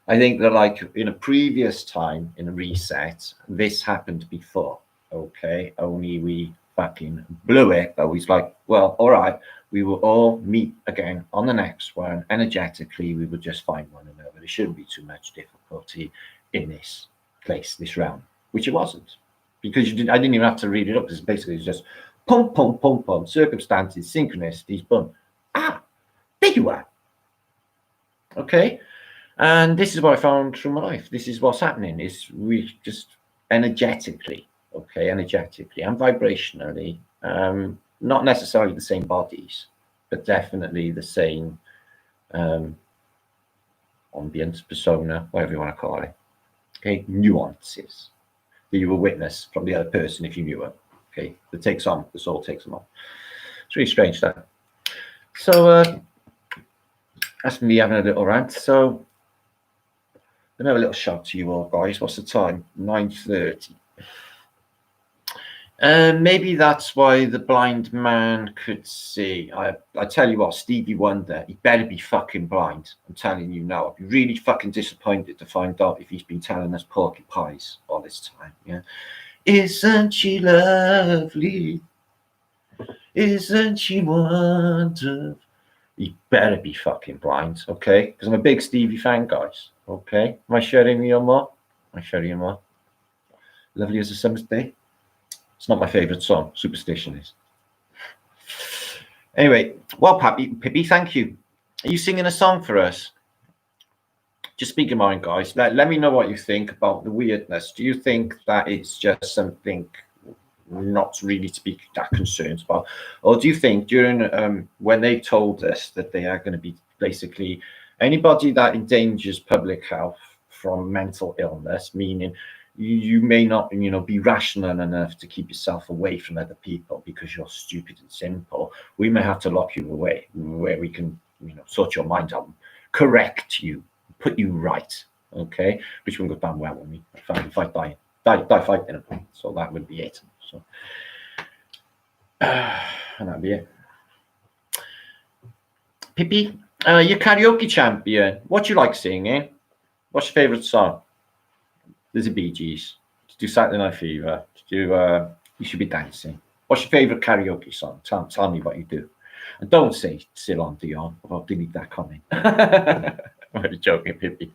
I think that like in a previous time, in a reset, this happened before, okay? Only we fucking blew it, but we was like, well, all right, we will all meet again on the next one. Energetically, we will just find one another. There shouldn't be too much difficulty in this place, this realm, which it wasn't. Because I didn't even have to read it up, because basically it's just pum, pum, pum, pum, circumstances, synchronicities, boom. Ah, there you are. Okay? And this is what I found through my life. This is what's happening, is we just energetically, okay, energetically and vibrationally, not necessarily the same bodies, but definitely the same ambience, persona, whatever you want to call it, okay, nuances that you will witness from the other person if you knew her, okay, that takes on, the soul takes them on. It's really strange, that. So that's me having a little rant. So I'm gonna have a little shout to you all, guys. What's the time? 9:30. Maybe that's why the blind man could see. I tell you what, Stevie Wonder, he better be fucking blind. I'm telling you now. I'd be really fucking disappointed to find out if he's been telling us porcupines all this time. Yeah, isn't she lovely? Isn't she wonderful? He better be fucking blind, okay? Because I'm a big Stevie fan, guys. Okay, am I sharing you more? I'm sharing you more. Lovely as a summer's day. It's not my favourite song. Superstition is. Anyway, well, Pippi, thank you. Are you singing a song for us? Just speak your mind, guys. Let me know what you think about the weirdness. Do you think that it's just something not really to be that concerned about, or do you think during when they told us that they are going to be basically anybody that endangers public health from mental illness, meaning you may not, be rational enough to keep yourself away from other people because you're stupid and simple, we may have to lock you away where we can, sort your mind out, correct you, put you right, okay? Which one goes down well when we fight die fighting. So that would be it. So, and that'd be it. Pippi, you're karaoke champion. What do you like singing? What's your favourite song? There's a Bee Gees. To do Saturday Night Fever. To do You Should Be Dancing. What's your favourite karaoke song? Tell me what you do. And don't say Celine Dion, or I'll delete that comment. I'm only joking, Pippi.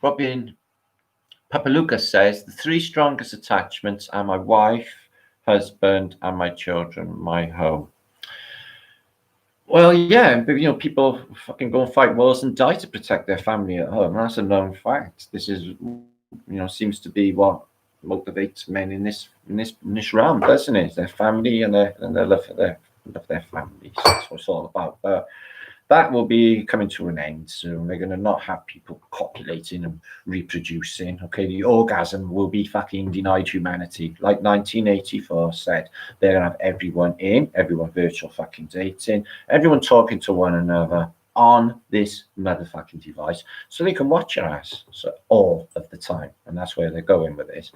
Robin Papaluka says the three strongest attachments are my wife, husband, and my children, my home. Well, yeah, but people fucking go and fight wars and die to protect their family at home. That's a known fact. This is, seems to be what motivates men in this realm, doesn't it? Their family and their love for their families. That's what it's all about. But that will be coming to an end soon. They're going to not have people copulating and reproducing. Okay, the orgasm will be fucking denied humanity. Like 1984 said, they're going to have everyone virtual fucking dating, everyone talking to one another on this motherfucking device so they can watch your ass all of the time. And that's where they're going with this.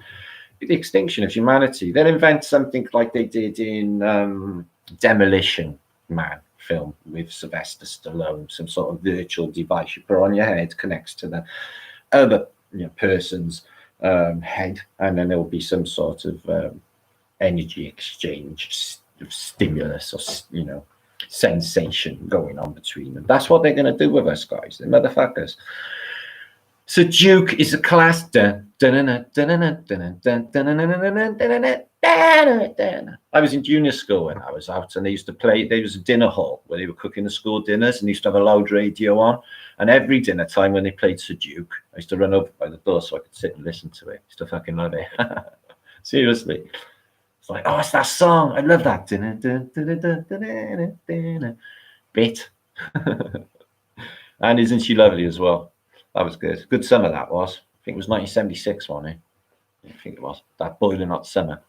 The extinction of humanity. They'll invent something like they did in Demolition Man film with Sylvester Stallone, some sort of virtual device you put on your head, connects to the other person's head, and then there will be some sort of energy exchange, stimulus, or sensation going on between them. That's what they're going to do with us, guys. The motherfuckers. So Duke is a class. I was in junior school when I was out, and they used to play. There was a dinner hall where they were cooking the school dinners, and they used to have a loud radio on. And every dinner time when they played Sir Duke, I used to run over by the door so I could sit and listen to it. I used to fucking love it. Seriously. It's like, oh, it's that song. I love that. Bit. And isn't she lovely as well? That was good. Good summer that was. think it was 1976, wasn't it? I think it was. That boiling hot summer.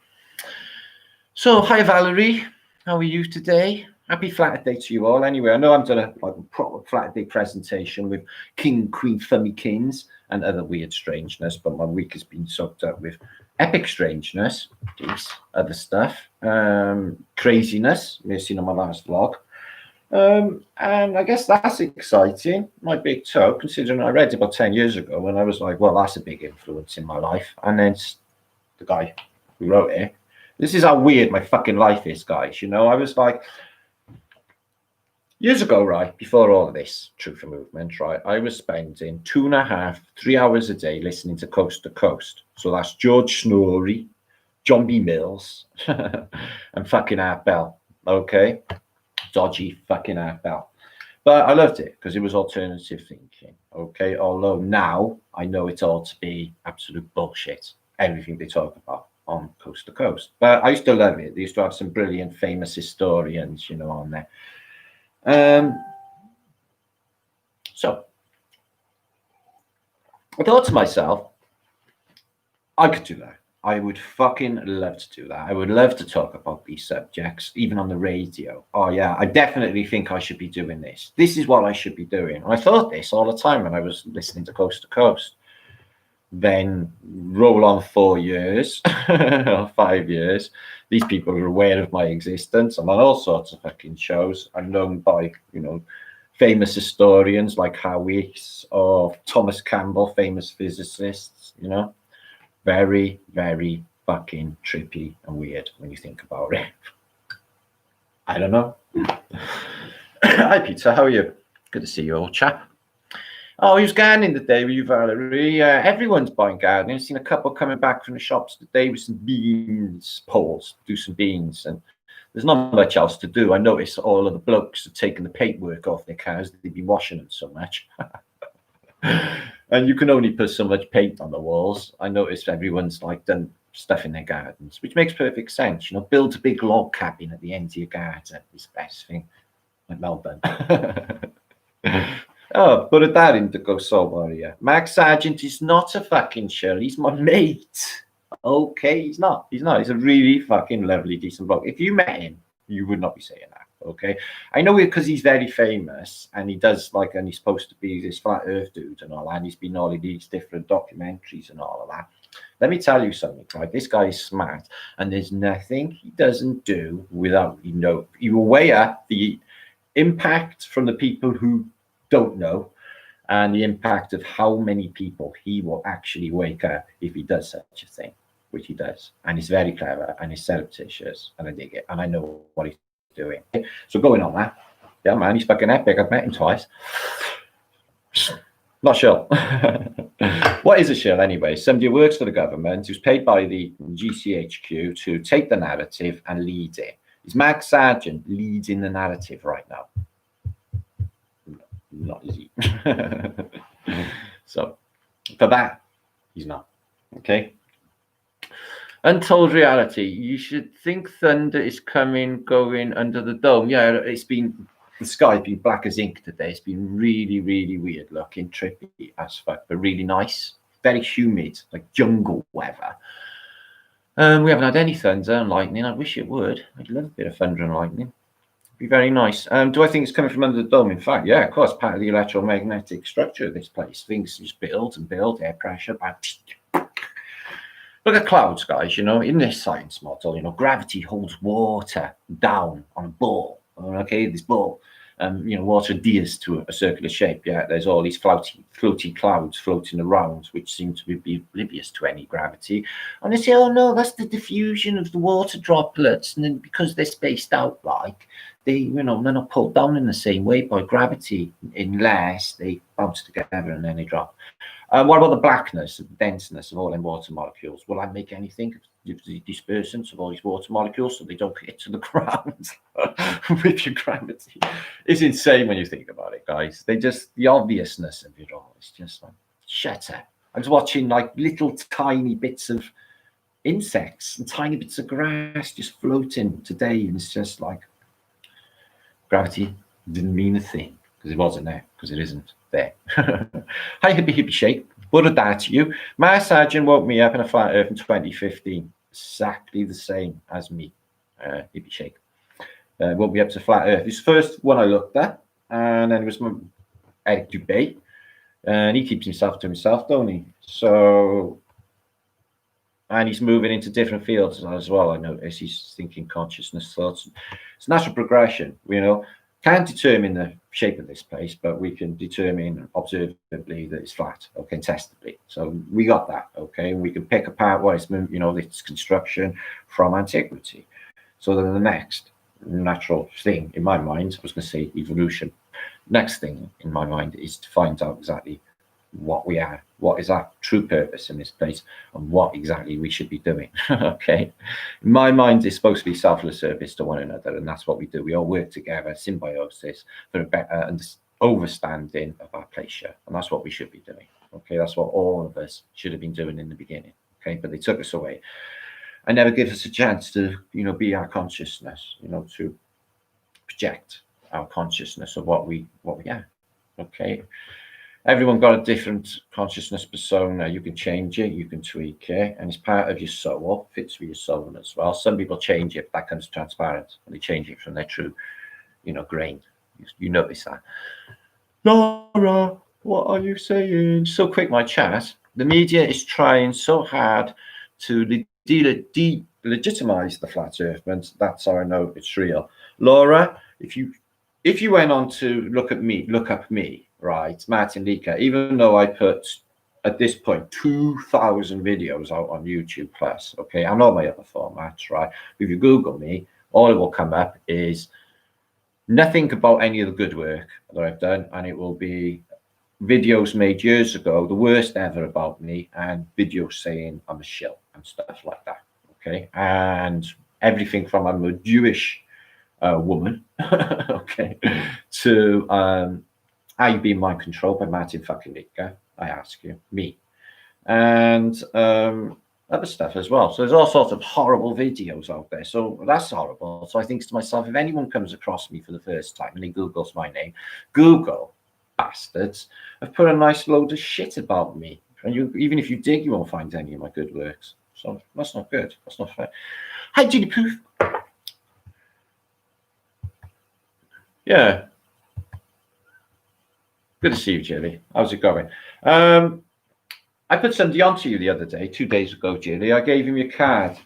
So, hi Valerie, how are you today? Happy Flatterday to you all. Anyway, I know I've done a proper Flatterday presentation with King, Queen, Thumbykins and other weird strangeness, but my week has been soaked up with epic strangeness, other stuff, craziness, you've seen on my last vlog. And I guess that's exciting, my big toe, considering I read it about 10 years ago when I was like, well, that's a big influence in my life. And then the guy who wrote it, this is how weird my fucking life is, guys. You know, I was like, years ago, right, before all of this truth movement, right, I was spending 2.5, 3 hours a day listening to Coast to Coast. So that's George Snorri, John B. Mills, and fucking Art Bell, okay? Dodgy fucking Art Bell. But I loved it because it was alternative thinking, okay? Although now I know it all to be absolute bullshit, everything they talk about on Coast to Coast. But I used to love it. They used to have some brilliant, famous historians, you know, on there. So I thought to myself, I could do that. I would fucking love to do that. I would love to talk about these subjects, even on the radio. Oh yeah, I definitely think I should be doing this. This is what I should be doing. And I thought this all the time when I was listening to Coast to Coast. Then roll on 4 years or 5 years. These people are aware of my existence. I'm on all sorts of fucking shows. I'm known by, you know, famous historians like Howie's or Thomas Campbell, famous physicists, you know. Very, very fucking trippy and weird when you think about it. I don't know. Hi, Peter. How are you? Good to see you, old chap. Oh, he was gardening today with you, Valerie. Everyone's buying gardening. I've seen a couple coming back from the shops today with some beans poles, do some beans. And there's not much else to do. I notice all of the blokes have taken the paintwork off their cars. They've been washing them so much. And you can only put so much paint on the walls. I noticed everyone's like done stuff in their gardens, which makes perfect sense. You know, build a big log cabin at the end of your garden. It's the best thing. Like Melbourne. Oh, put that into Go Soul Warrior. Max Sargent is not a fucking shill. He's my mate. Okay, he's not. He's not. He's a really fucking lovely, decent bloke. If you met him, you would not be saying that. Okay, I know it because he's very famous and he does like, and he's supposed to be this flat earth dude and all that. And he's been all of these different documentaries and all of that. Let me tell you something, right? This guy is smart and there's nothing he doesn't do without, you know, you weigh the impact from the people who don't know and the impact of how many people he will actually wake up if he does such a thing, which he does. And he's very clever and he's surreptitious and I dig it and I know what he's doing. So going on that, yeah man, he's fucking epic. I've met him twice. Not sure. What is a shill anyway? Somebody who works for the government, who's paid by the GCHQ to take the narrative and lead it. Is Max Sargent leading the narrative right now? Not easy. So for that, he's not. Okay. Untold reality. You should think thunder is coming, going under the dome. Yeah, it's been, the sky's been black as ink today. It's been really, really weird looking, trippy as fuck, but really nice. Very humid, like jungle weather. We haven't had any thunder and lightning. I wish it would. I'd love a bit of thunder and lightning. It'd be very nice. Do I think it's coming from under the dome? In fact, yeah, of course, part of the electromagnetic structure of this place. Things just build and build, air pressure. Look at clouds, guys. You know, in this science model, you know, gravity holds water down on a ball. Okay, this ball, you know, water adheres to a circular shape. Yeah, there's all these floaty clouds floating around, which seem to be oblivious to any gravity. And they say, oh no, that's the diffusion of the water droplets. And then because they're spaced out, like they, you know, they're not pulled down in the same way by gravity unless they bounce together and then they drop. What about the blackness, the denseness of all them water molecules? Will that make anything of the dispersants of all these water molecules so they don't hit to the ground with your gravity? It's insane when you think about it, guys. They just, the obviousness of it all, it's just like, shut up. I was watching like little tiny bits of insects and tiny bits of grass just floating today, and it's just like, gravity didn't mean a thing because it wasn't there, because it isn't there. Hi, hippie shake. Put it that to you. My sergeant woke me up in a flat earth in 2015, exactly the same as me. Hippie shake. Woke me up to flat earth. It's the first one I looked at, and then it was Eric Dubé, and he keeps himself to himself, don't he? So, and he's moving into different fields as well. I notice he's thinking consciousness, thoughts. It's natural progression, you know. Can't determine the shape of this place, but we can determine observably that it's flat, okay, testably. So we got that, okay, and we can pick apart what it's, you know, its construction from antiquity. So then the next natural thing in my mind, I was going to say evolution. Next thing in my mind is to find out exactly what we are, what is our true purpose in this place, and what exactly we should be doing. Okay, in my mind, it's supposed to be selfless service to one another, and that's what we do. We all work together, symbiosis, for a better understanding of our place here, and that's what we should be doing. Okay, that's what all of us should have been doing in the beginning. Okay, but they took us away and never give us a chance to, you know, be our consciousness, you know, to project our consciousness of what we are. Okay. Everyone got a different consciousness persona. You can change it, you can tweak it, and it's part of your soul, fits with your soul as well. Some people change it, that comes transparent, and they change it from their true, you know, grain. You notice that. Laura, what are you saying? So quick, my chat. The media is trying so hard to delegitimize the flat earthment. That's how I know it's real. Laura, if you went on to look up me, right, Martin Leaker, even though I put at this point 2,000 videos out on YouTube plus, okay, and all my other formats, right? If you Google me, all it will come up is nothing about any of the good work that I've done, and it will be videos made years ago, the worst ever about me, and videos saying I'm a shill and stuff like that, okay? And everything from I'm a Jewish woman, okay, to Are You Being Mind Controlled by Martin fucking Leaker, I ask you, me, and other stuff as well. So there's all sorts of horrible videos out there. So that's horrible. So I think to myself, if anyone comes across me for the first time and he Googles my name, Google, bastards, I've put a nice load of shit about me. And even if you dig, you won't find any of my good works. So that's not good. That's not fair. Hi, Judy Poof. Yeah. Good to see you, Jilly. How's it going? I put somebody onto you the other day, 2 days ago, Jilly. I gave him your card.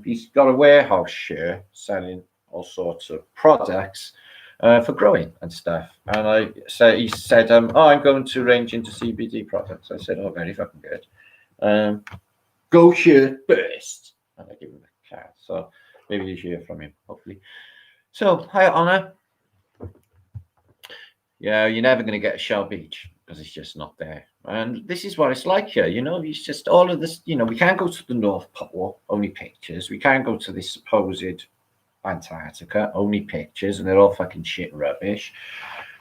He's got a warehouse share selling all sorts of products for growing and stuff. And he said, oh, I'm going to range into CBD products. I said, oh, very fucking good. Go share first. And I give him the card. So maybe you hear from him, hopefully. So, hi, Honor. Yeah, you're never going to get a Shell Beach because it's just not there. And this is what it's like here, you know, it's just all of this, you know, we can't go to the North Pole, only pictures. We can't go to this supposed Antarctica, only pictures, and they're all fucking shit and rubbish.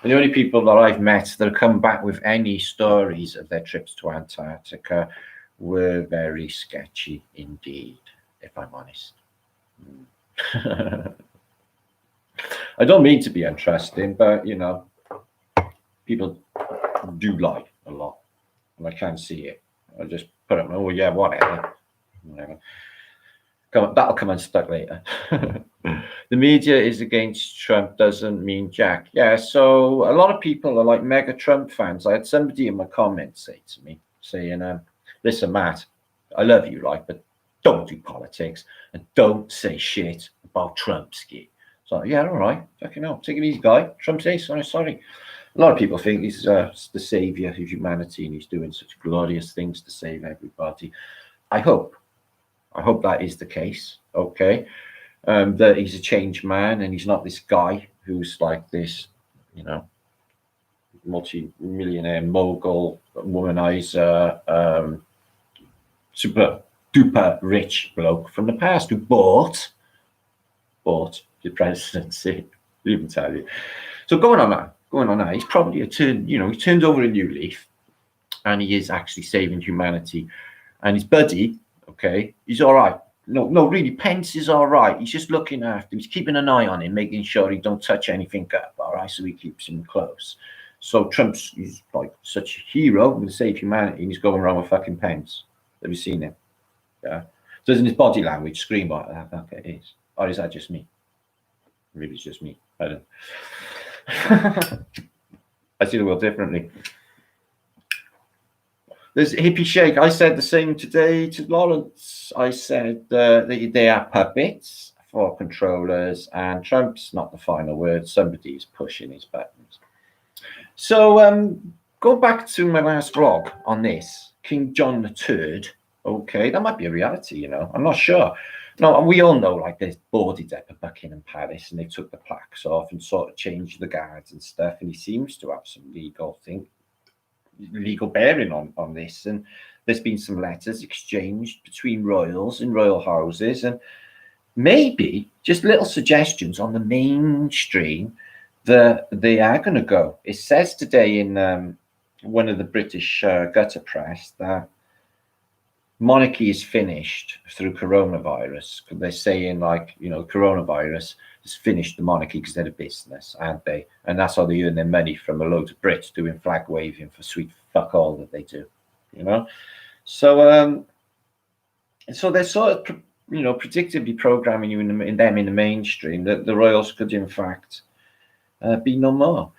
And the only people that I've met that have come back with any stories of their trips to Antarctica were very sketchy indeed, if I'm honest. I don't mean to be interesting, but, you know, people do lie a lot, and I can't see it. I just put it, oh yeah, whatever. That'll come unstuck later. The media is against Trump doesn't mean jack. Yeah, so a lot of people are like mega Trump fans. I had somebody in my comments say to me, saying, listen, Matt, I love you, like, but don't do politics and don't say shit about Trumpski. So yeah, all right, fucking hell, take it easy, guy. Trump's ace, sorry. A lot of people think he's the savior of humanity and he's doing such glorious things to save everybody. I hope that is the case, okay? That he's a changed man and he's not this guy who's like this, you know, multi-millionaire mogul, womanizer, super duper rich bloke from the past who bought the presidency. I even tell you. So going on now, he's probably he turned over a new leaf, and he is actually saving humanity. And his buddy, okay, he's all right. No, really, Pence is all right. He's just looking after him. He's keeping an eye on him, making sure he don't touch anything up, all right, so he keeps him close. So he's like such a hero, he'll save humanity, and he's going around with fucking pens. Have you seen him? Yeah. Doesn't his body language scream like that? I think it is. Or is that just me? Maybe it's just me. I don't know. I see the world differently. There's hippie shake. I said the same today to Lawrence. I said that they are puppets for controllers, and Trump's not the final word. Somebody's pushing his buttons. So go back to my last vlog on this, King John III. Okay, that might be a reality, you know. I'm not sure. No, we all know, like, they boarded up at Buckingham Palace and they took the plaques off and sort of changed the guards and stuff. And he seems to have some legal bearing on this. And there's been some letters exchanged between royals in royal houses, and maybe just little suggestions on the mainstream that they are going to go. It says today in one of the British gutter press that monarchy is finished through coronavirus. They're saying, like, you know, coronavirus has finished the monarchy because they're a business, aren't they? And that's how they earn their money, from a load of Brits doing flag waving for sweet fuck all that they do, you know. So they're sort of, you know, predictably programming you in the mainstream that the royals could in fact be no more.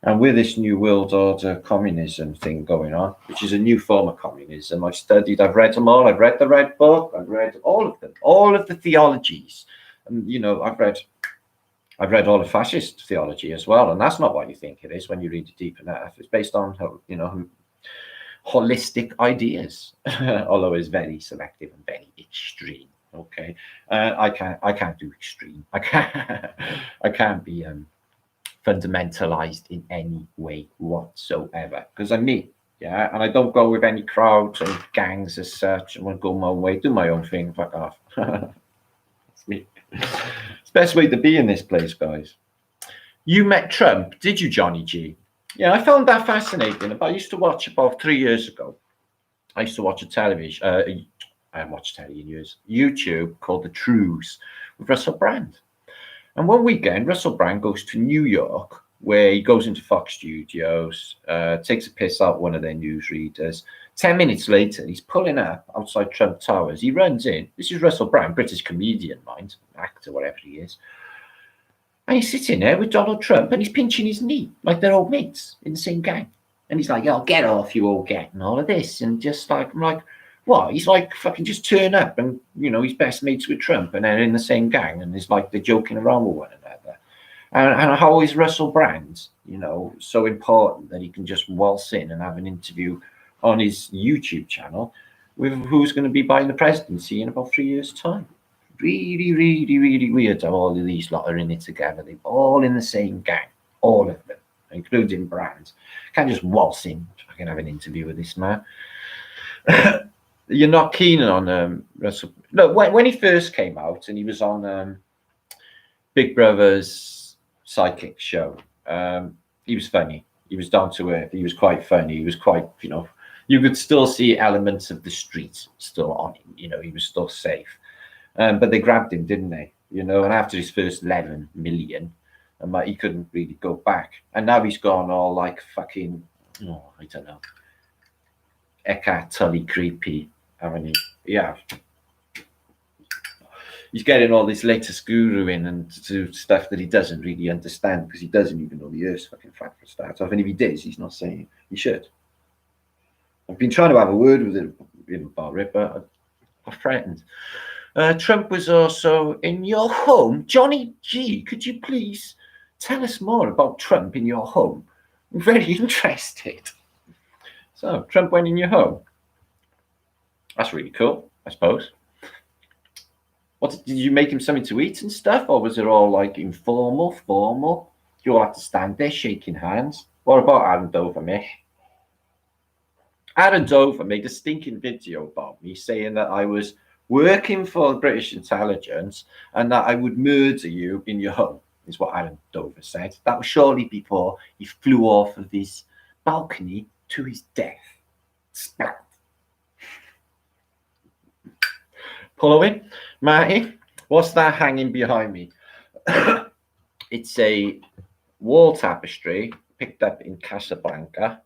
And with this new world order communism thing going on, which is a new form of communism, I've read them all. I've read the Red Book. I've read all of them, all of the theologies. And, you know, I've read all the fascist theology as well. And that's not what you think it is when you read it deep enough. It's based on, you know, holistic ideas, although it's very selective and very extreme. Okay. I can't do extreme. I can't be fundamentalized in any way whatsoever, because I'm me, yeah, and I don't go with any crowds and gangs as such. I want to go my own way, do my own thing, fuck off. That's me. It's the best way to be in this place, guys. You met Trump, did you, Johnny G? Yeah, I found that fascinating. I used to watch, about 3 years ago, I used to watch a television, I haven't watched telly in years, YouTube, called The Truths, with Russell Brand. And one weekend, Russell Brand goes to New York, where he goes into Fox Studios, takes a piss out one of their newsreaders. 10 minutes later, he's pulling up outside Trump Towers. He runs in. This is Russell Brand, British comedian, mind, actor, whatever he is. And he's sitting there with Donald Trump, and he's pinching his knee like they're old mates in the same gang. And he's like, "Oh, get off, you all get," and all of this. And just like, I'm like, what? He's like, fucking just turn up, and, you know, he's best mates with Trump, and they're in the same gang, and it's like they're joking around with one another. And how is Russell Brand, you know, so important that he can just waltz in and have an interview on his YouTube channel with who's going to be buying the presidency in about 3 years' time? Really, really, really weird how all of these lot are in it together. They're all in the same gang, all of them, including Brand. Can't just waltz in. I can have an interview with this man. You're not keen on Russell? No, when he first came out and he was on Big Brother's Psychic show, he was funny. He was down to earth. He was quite funny. He was quite, you know, you could still see elements of the street still on him. You know, he was still safe. But they grabbed him, didn't they? You know, and after his first 11 million, he couldn't really go back. And now he's gone all like fucking, I don't know, Eckhart Tolle creepy, haven't he? Yeah. He's getting all this latest guru in and to do stuff that he doesn't really understand, because he doesn't even know the Earth's fucking flat for start off. And if he does, he's not saying he should. I've been trying to have a word with him about it, but I'm threatened. Trump was also in your home. Johnny G, could you please tell us more about Trump in your home? I'm very interested. So, Trump went in your home. That's really cool, I suppose. What, did you make him something to eat and stuff, or was it all like informal, formal? You all have to stand there shaking hands. What about Aaron Dover, Mick? Aaron Dover made a stinking video about me saying that I was working for the British intelligence and that I would murder you in your home, is what Aaron Dover said. That was shortly before he flew off of his balcony to his death. Spat. Following, Marty, what's that hanging behind me? It's a wall tapestry picked up in Casablanca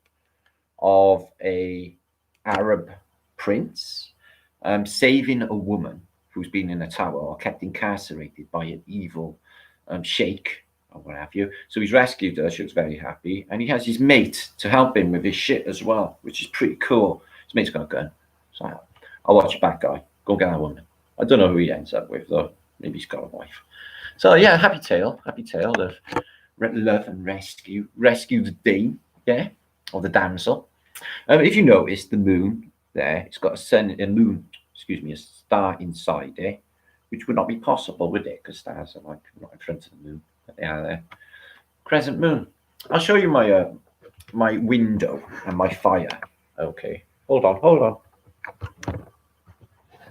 of a Arab prince saving a woman who's been in a tower or kept incarcerated by an evil sheikh or what have you. So he's rescued her. She looks very happy. And he has his mate to help him with his shit as well, which is pretty cool. His mate's got a gun. So I'll watch your back, guy. Go get that woman. I don't know who he ends up with, though. Maybe he's got a wife. So, yeah, happy tale of love and rescue. Rescue the dame, yeah, or the damsel. If you notice, the moon there, it's got a star inside it, which would not be possible, would it? Because stars are like not in front of the moon, but they are there. Crescent moon. I'll show you my my window and my fire. Okay, hold on.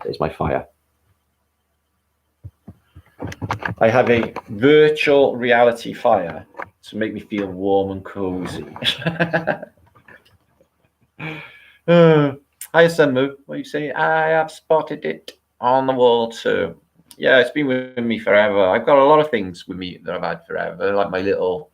There's my fire. I have a virtual reality fire to make me feel warm and cozy. Hi, Sunmu. What do you say? I have spotted it on the wall too. Yeah, it's been with me forever. I've got a lot of things with me that I've had forever, like my little,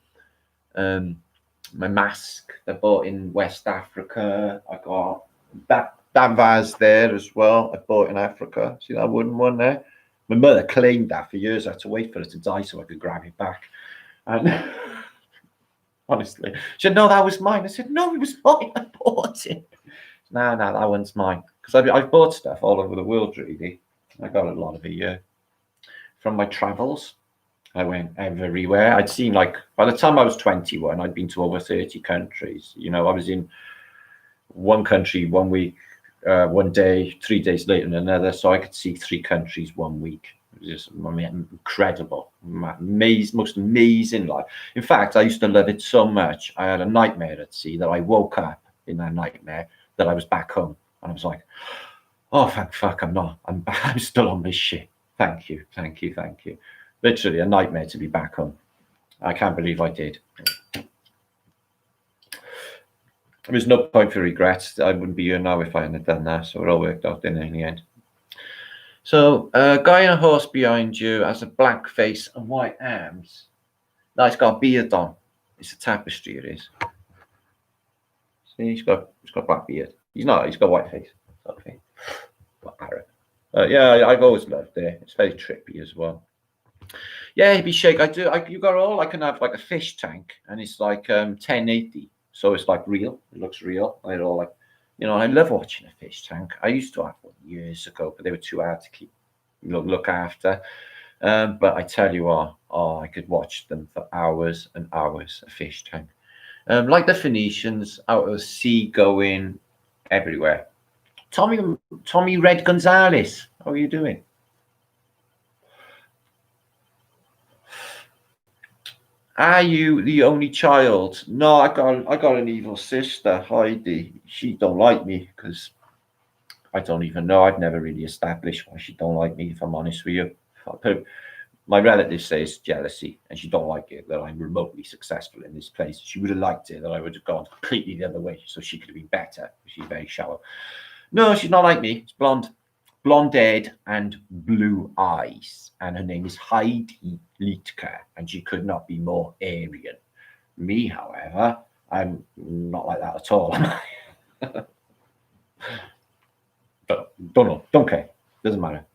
my mask I bought in West Africa. I got that vase there as well. I bought in Africa. See that wooden one there? My mother claimed that for years. I had to wait for her to die so I could grab it back. And honestly, she said, "No, that was mine." I said, "No, it was mine. I bought it." No, that one's mine. Because I've bought stuff all over the world, really. I got a lot of it here. From my travels, I went everywhere. I'd seen, like, by the time I was 21, I'd been to over 30 countries. You know, I was in one country 1 week, 1 day, 3 days later in another. So I could see 3 countries 1 week. It was just incredible, most amazing life. In fact, I used to love it so much. I had a nightmare at sea that I woke up in that nightmare that I was back home, and I was like, "Oh, thank fuck, I'm still on this shit. Thank you. Literally a nightmare to be back home. I can't believe I did. There's no point for regrets. I wouldn't be here now if I hadn't done that. So it all worked out, didn't it, in the end? So, guy on a horse behind you has a black face and white arms. No, he's got a beard on. It's a tapestry, it is. See, he's got black beard. He's got white face. Okay. Yeah, I've always loved it. It's very trippy as well. Yeah, he'd be shake. You got all. I can have like a fish tank, and it's like 1080, so it's like real. It looks real. I all like, you know. I love watching a fish tank. I used to have one years ago, but they were too hard to keep, look after. But I tell you what, I could watch them for hours and hours. A fish tank, like the Phoenicians, out of the sea, going everywhere. Tommy Red Gonzalez, how are you doing? Are you the only child? No, I got an evil sister, Heidi. She don't like me because I don't even know. I've never really established why she don't like me, if I'm honest with you. My relatives say it's jealousy, and she don't like it that I'm remotely successful in this place. She would have liked it that I would have gone completely the other way, so she could have been better. She's very shallow. No, she's not like me. She's blonde-haired and blue eyes, and her name is Heidi Litka, and she could not be more Aryan. Me, however, I'm not like that at all. But don't care. Doesn't matter.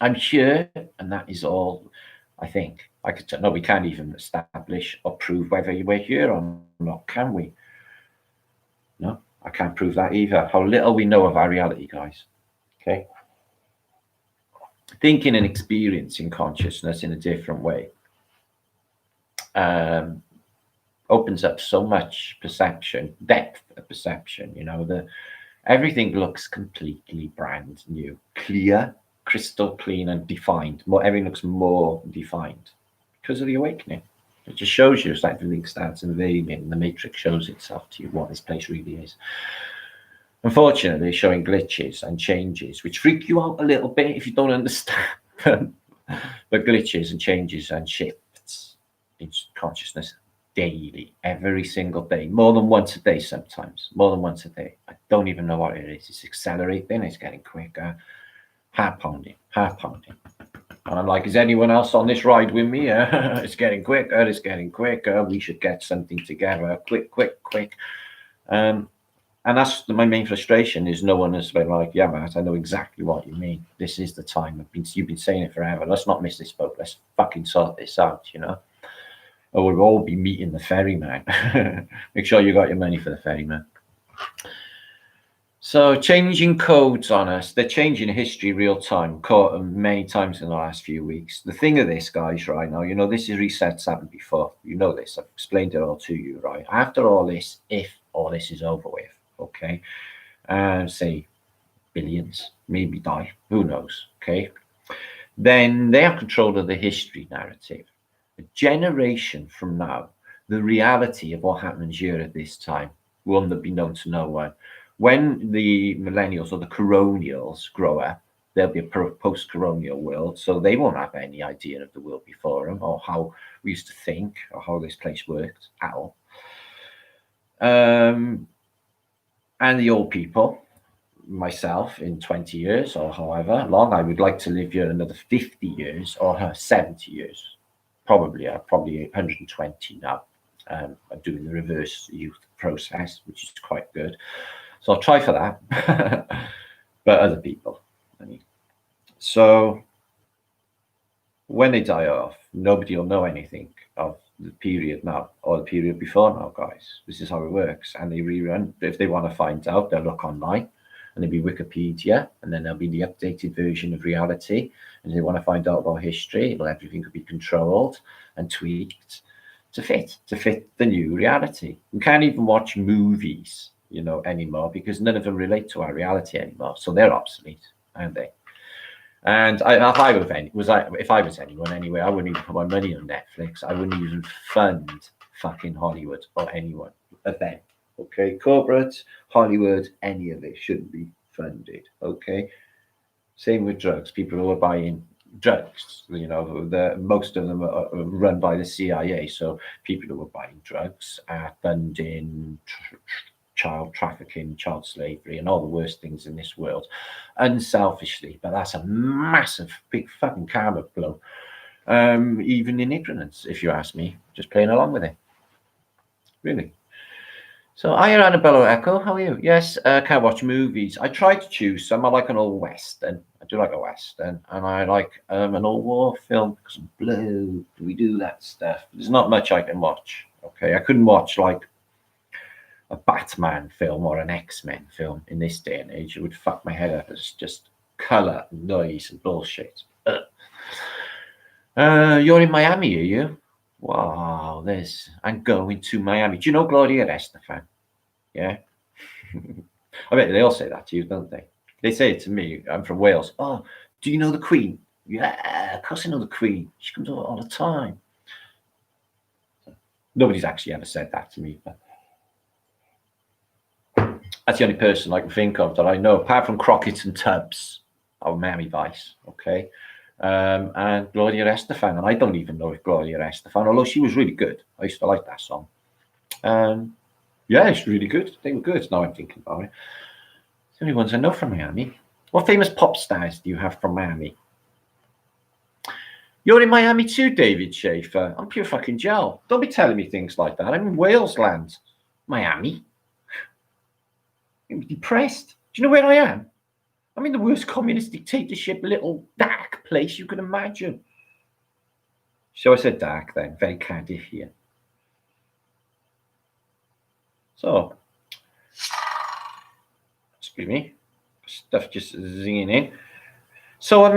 I'm here, and that is all. I think I could. No, we can't even establish or prove whether we're here or not, can we? No. I can't prove that either. How little we know of our reality, guys. Okay. Thinking and experiencing consciousness in a different way opens up so much perception, depth of perception. You know, everything looks completely brand new, clear, crystal clean, and defined. Everything looks more defined because of the awakening. It just shows you, it's like everything starts invading, and the matrix shows itself to you what this place really is. Unfortunately, showing glitches and changes, which freak you out a little bit if you don't understand. But glitches and changes and shifts in consciousness daily, every single day, more than once a day sometimes, more than once a day. I don't even know what it is. It's accelerating, it's getting quicker. Heart pounding. And I'm like, is anyone else on this ride with me? It's getting quicker. It's getting quicker. We should get something together. Quick, quick, quick. And that's my main frustration is no one has been like, yeah, Matt, I know exactly what you mean. This is the time. You've been saying it forever. Let's not miss this boat. Let's fucking sort this out, you know? Or we'll all be meeting the ferryman. Make sure you got your money for the ferryman. So changing codes on us, they're changing history real time. Caught them many times in the last few weeks. The thing of this, guys, right now, you know, this is resets happened before. You know this. I've explained it all to you, right? After all this, if all this is over with, okay, and say billions, maybe die, who knows, okay, then they have control of the history narrative. A generation from now, the reality of what happens here at this time will be known to no one. When the millennials or the coronials grow up, there'll be a post-coronial world, so they won't have any idea of the world before them or how we used to think or how this place worked at all. And the old people, myself, in 20 years or however long, I would like to live here another 50 years or 70 years. Probably 120 now. I'm doing the reverse youth process, which is quite good. So I'll try for that. But other people, I mean. So when they die off, nobody will know anything of the period now or the period before now, guys. This is how it works. And they rerun. If they want to find out, they'll look online and there'll be Wikipedia, and then there'll be the updated version of reality. And if they want to find out about history, everything could be controlled and tweaked to fit the new reality. We can't even watch movies, you know, anymore because none of them relate to our reality anymore. So they're obsolete, aren't they? And if I was anyone anyway, I wouldn't even put my money on Netflix. I wouldn't even fund fucking Hollywood or anyone of them. Okay, corporate, Hollywood, any of it shouldn't be funded. Okay, same with drugs. People who are buying drugs, you know, most of them are run by the CIA. So people who are buying drugs are funding child trafficking, child slavery, and all the worst things in this world, unselfishly. But that's a massive, big fucking karma blow. Even in ignorance, if you ask me, just playing along with it. Really. So, hi, Annabella Echo. How are you? Yes, can't watch movies. I try to choose some. I like an old Western. I do like a Western. And I like an old war film because I'm blue. We do that stuff. There's not much I can watch. Okay. I couldn't watch like a Batman film or an X-Men film in this day and age. It would fuck my head up. It's just color, noise, and bullshit. You're in Miami, are you? Wow, I'm going to Miami. Do you know Gloria Estefan? Yeah. I bet they all say that to you, don't they? They say it to me. I'm from Wales. Oh, do you know the Queen? Yeah, of course I know the Queen. She comes over all the time. Nobody's actually ever said that to me, but that's the only person I can think of that I know, apart from Crockett and Tubbs, or Miami Vice, okay? And Gloria Estefan, and I don't even know if Gloria Estefan, although she was really good. I used to like that song. Yeah, it's really good. They were good. Now I'm thinking about it. It's the only ones I know from Miami. What famous pop stars do you have from Miami? You're in Miami too, David Schaefer. I'm pure fucking gel. Don't be telling me things like that. I'm in Wales land. Miami? I'm depressed. Do you know where I am? I'm in the worst communist dictatorship, little dark place you can imagine. So I said dark then, very Cardiff here. So, excuse me, stuff just zinging in. So,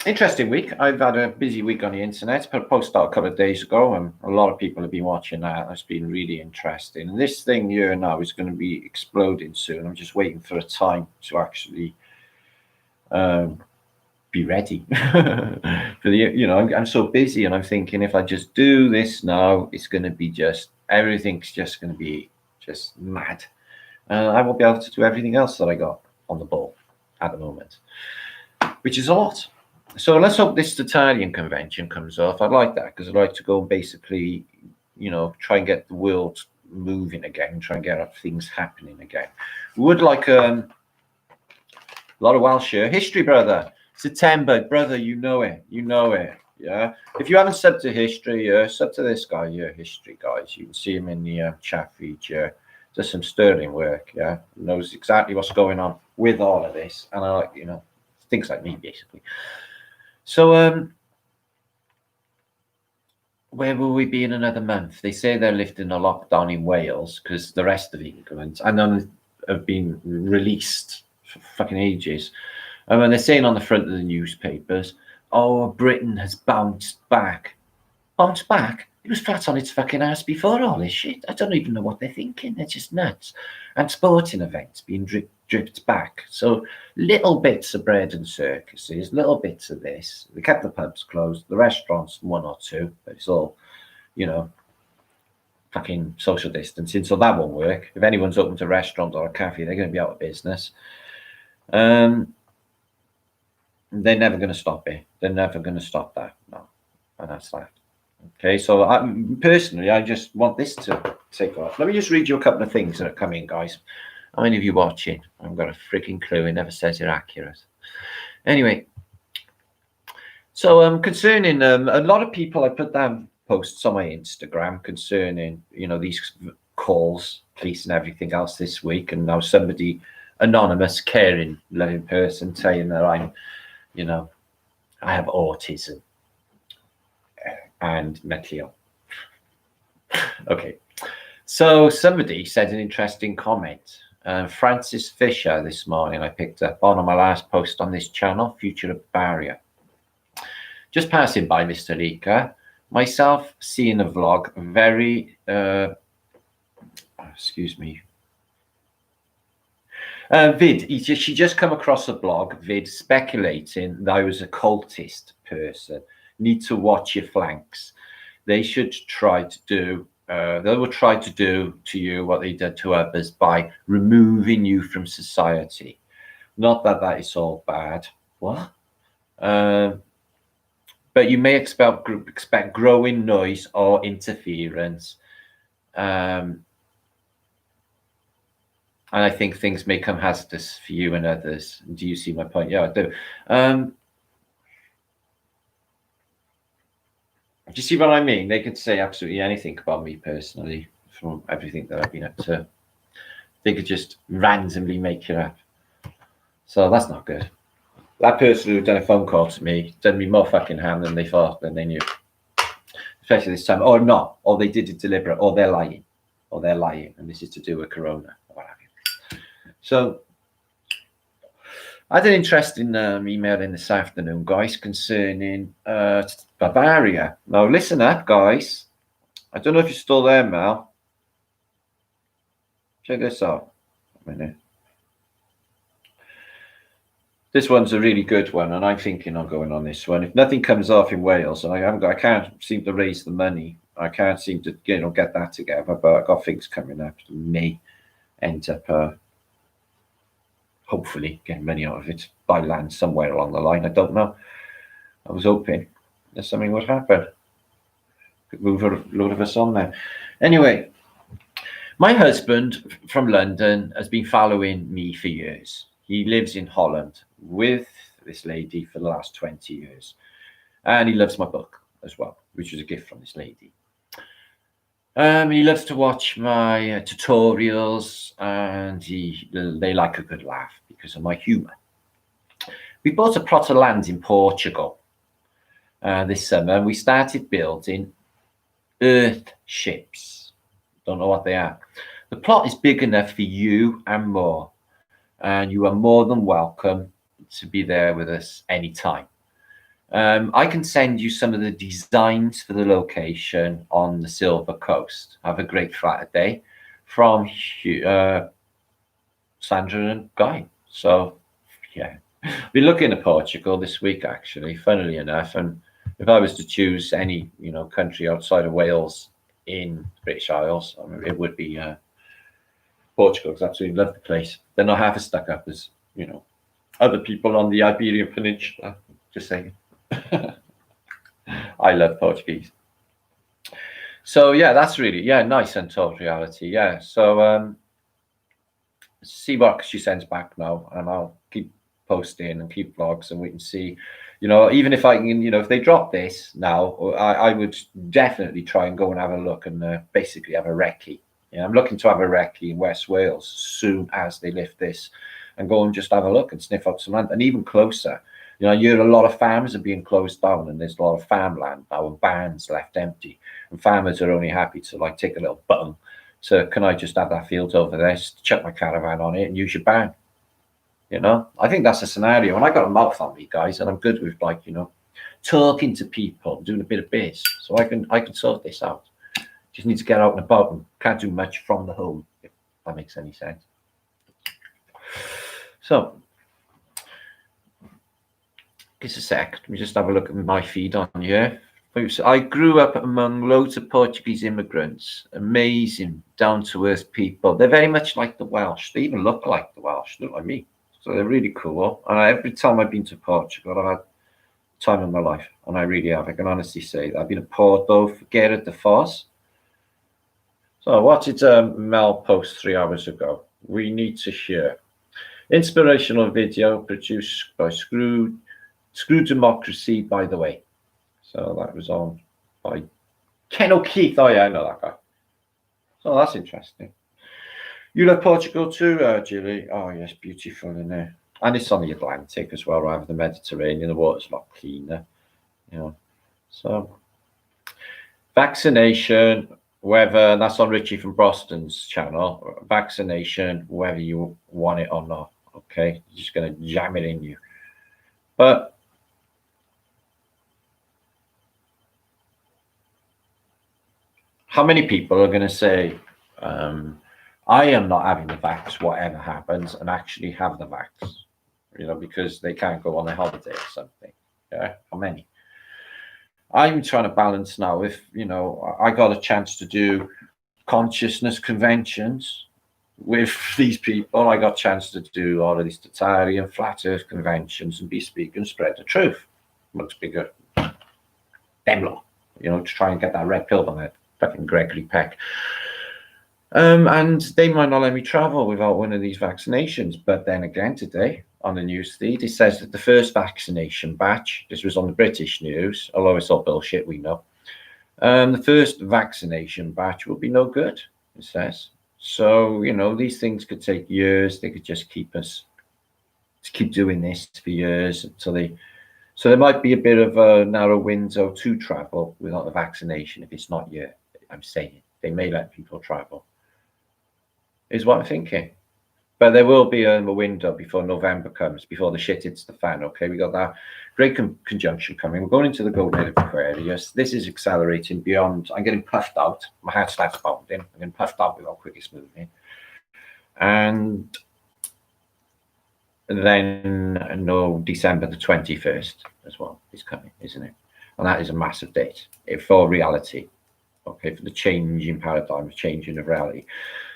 interesting week. I've had a busy week on the internet. I posted out a couple of days ago, and a lot of people have been watching that. It's been really interesting. And this thing here now is going to be exploding soon. I'm just waiting for a time to actually be ready. For the, I'm so busy, and I'm thinking if I just do this now, it's going to be everything's just going to be just mad. I won't be able to do everything else that I got on the ball at the moment, which is a lot. So let's hope this Italian convention comes off. I'd like that because I'd like to go basically, try and get the world moving again, try and get things happening again. We would like a lot of Welsh here. History, brother. September, brother, you know it. You know it. Yeah. If you haven't subbed to history, sub to this guy here, history guys. You can see him in the chat feed. Yeah. Does some sterling work. Yeah. Knows exactly what's going on with all of this, and I like, you know, things like me basically. So where will we be in another month? They say they're lifting a lockdown in Wales because the rest of England and none have been released for fucking ages. And when they're saying on the front of the newspapers, oh, Britain has bounced back. Bounced back? It was flat on its fucking ass before all this shit. I don't even know what they're thinking. They're just nuts. And sporting events being dripped back. So little bits of bread and circuses, little bits of this. They kept the pubs closed, the restaurants, one or two, but it's all, you know, fucking social distancing. So that won't work. If anyone's open to a restaurant or a cafe, they're going to be out of business. They're never going to stop it. They're never going to stop that. No. And that's that. Okay, so personally, I just want this to take off. Let me just read you a couple of things that are coming, guys. How many of you watching? I haven't got a freaking clue. It never says you're accurate. Anyway, so concerning a lot of people, I put down posts on my Instagram concerning, you know, these calls, police and everything else this week, and now somebody anonymous, caring, loving person saying that I'm, you know, I have autism and mentally ill. Okay, so somebody said an interesting comment. Francis Fisher this morning I picked up on my last post on this channel, Future of Barrier. Just passing by Mr. Rika, myself seeing a vlog, very, excuse me, she just come across a blog, vid, speculating that I was a cultist person. Need to watch your flanks. They should try to do, they will try to do to you what they did to others by removing you from society. Not that that is all bad. What? But you may expect growing noise or interference. And I think things may come hazardous for you and others. Do you see my point? Yeah, I do. Do you see what I mean? They could say absolutely anything about me personally from everything that I've been up to. They could just randomly make it up. So that's not good. That person who done a phone call to me done me more fucking harm than they thought, than they knew. Especially this time. Or not. Or they did it deliberate. Or they're lying. Or they're lying. And this is to do with Corona. Or what have you. So I had an interesting email in this afternoon, guys, concerning Bavaria. Now, listen up, guys. I don't know if you're still there, Mel. Check this out. A minute. This one's a really good one, and I'm thinking of going on this one. If nothing comes off in Wales, and I can't seem to raise the money. I can't seem to, you know, get that together. But I've got things coming up that may end up. Hopefully getting money out of it, buy land somewhere along the line. I don't know. I was hoping that something would happen. Could move a load of us on there. Anyway, my husband from London has been following me for years. He lives in Holland with this lady for the last 20 years. And he loves my book as well, which was a gift from this lady. He loves to watch my tutorials, and they like a good laugh because of my humor. We bought a plot of land in Portugal this summer, and we started building earth ships. Don't know what they are. The plot is big enough for you and more, and you are more than welcome to be there with us anytime. I can send you some of the designs for the location on the Silver Coast. Have a great Flatterday from Sandra and Guy. So, yeah, we're looking at Portugal this week, actually, funnily enough. And if I was to choose any, you know, country outside of Wales in British Isles, I mean, it would be Portugal, because I absolutely love the place. They're not half as stuck up as, you know, other people on the Iberian Peninsula. Just saying. I love Portuguese. So yeah, that's really, yeah, nice untold reality. Yeah. So see what she sends back now, and I'll keep posting and keep vlogs, and we can see, you know, even if I can, you know, if they drop this now, I would definitely try and go and have a look and basically have a recce. You know, I'm looking to have a recce in West Wales as soon as they lift this, and go and just have a look and sniff out some land. And even closer, you know, you hear a lot of farms are being closed down, and there's a lot of farmland now and barns left empty, and farmers are only happy to like take a little button. So can I just have that field over there, chuck my caravan on it and use your barn? You know, I think that's a scenario. And I got a mouth on me, guys, and I'm good with, like, you know, talking to people, doing a bit of biz, so I can sort this out. Just need to get out and about, and can't do much from the home, if that makes any sense. So just a sec, let me just have a look at my feed on here. I grew up among loads of Portuguese immigrants, amazing, down-to-earth people. They're very much like the Welsh. They even look like the Welsh, look like me. So they're really cool. And every time I've been to Portugal, I've had time of my life, and I really have. I can honestly say that. I've been to Porto, Figueira da Foz. So what did Mel post 3 hours ago? We need to hear. Inspirational video produced by Screw Democracy, by the way. So that was on by Ken O'Keefe. Oh yeah, I know that guy. So that's interesting. You love Portugal too, Julie? Oh yes, beautiful in there. And it's on the Atlantic as well, rather than the Mediterranean. The water's a lot cleaner, you know. So vaccination, whether that's on Richie from Boston's channel, vaccination, whether you want it or not. Okay, you're just gonna jam it in you. But how many people are going to say, I am not having the vax, whatever happens, and actually have the vax, you know, because they can't go on a holiday or something? Yeah, how many? I'm trying to balance now. If, you know, I got a chance to do consciousness conventions with these people, I got a chance to do all of these totalitarian flat earth conventions and be speaking and spread the truth. Much bigger, them lot, you know, to try and get that red pill on it. Fucking Gregory Peck. And they might not let me travel without one of these vaccinations. But then again, today on the news feed, it says that the first vaccination batch, this was on the British news, although it's all bullshit, we know, the first vaccination batch will be no good, it says. So, you know, these things could take years. They could just keep doing this for years until they. So there might be a bit of a narrow window to travel without the vaccination if it's not yet. I'm saying they may let people travel, is what I'm thinking. But there will be a window before November comes, before the shit hits the fan. Okay, we got that great conjunction coming. We're going into the golden age of Aquarius. This is accelerating beyond. I'm getting puffed out. My heart starts pounding. I'm getting puffed out with how quick it's moving. And then no, December the 21st as well is coming, isn't it? And that is a massive date for reality. Okay, for the change in paradigm, the change in reality.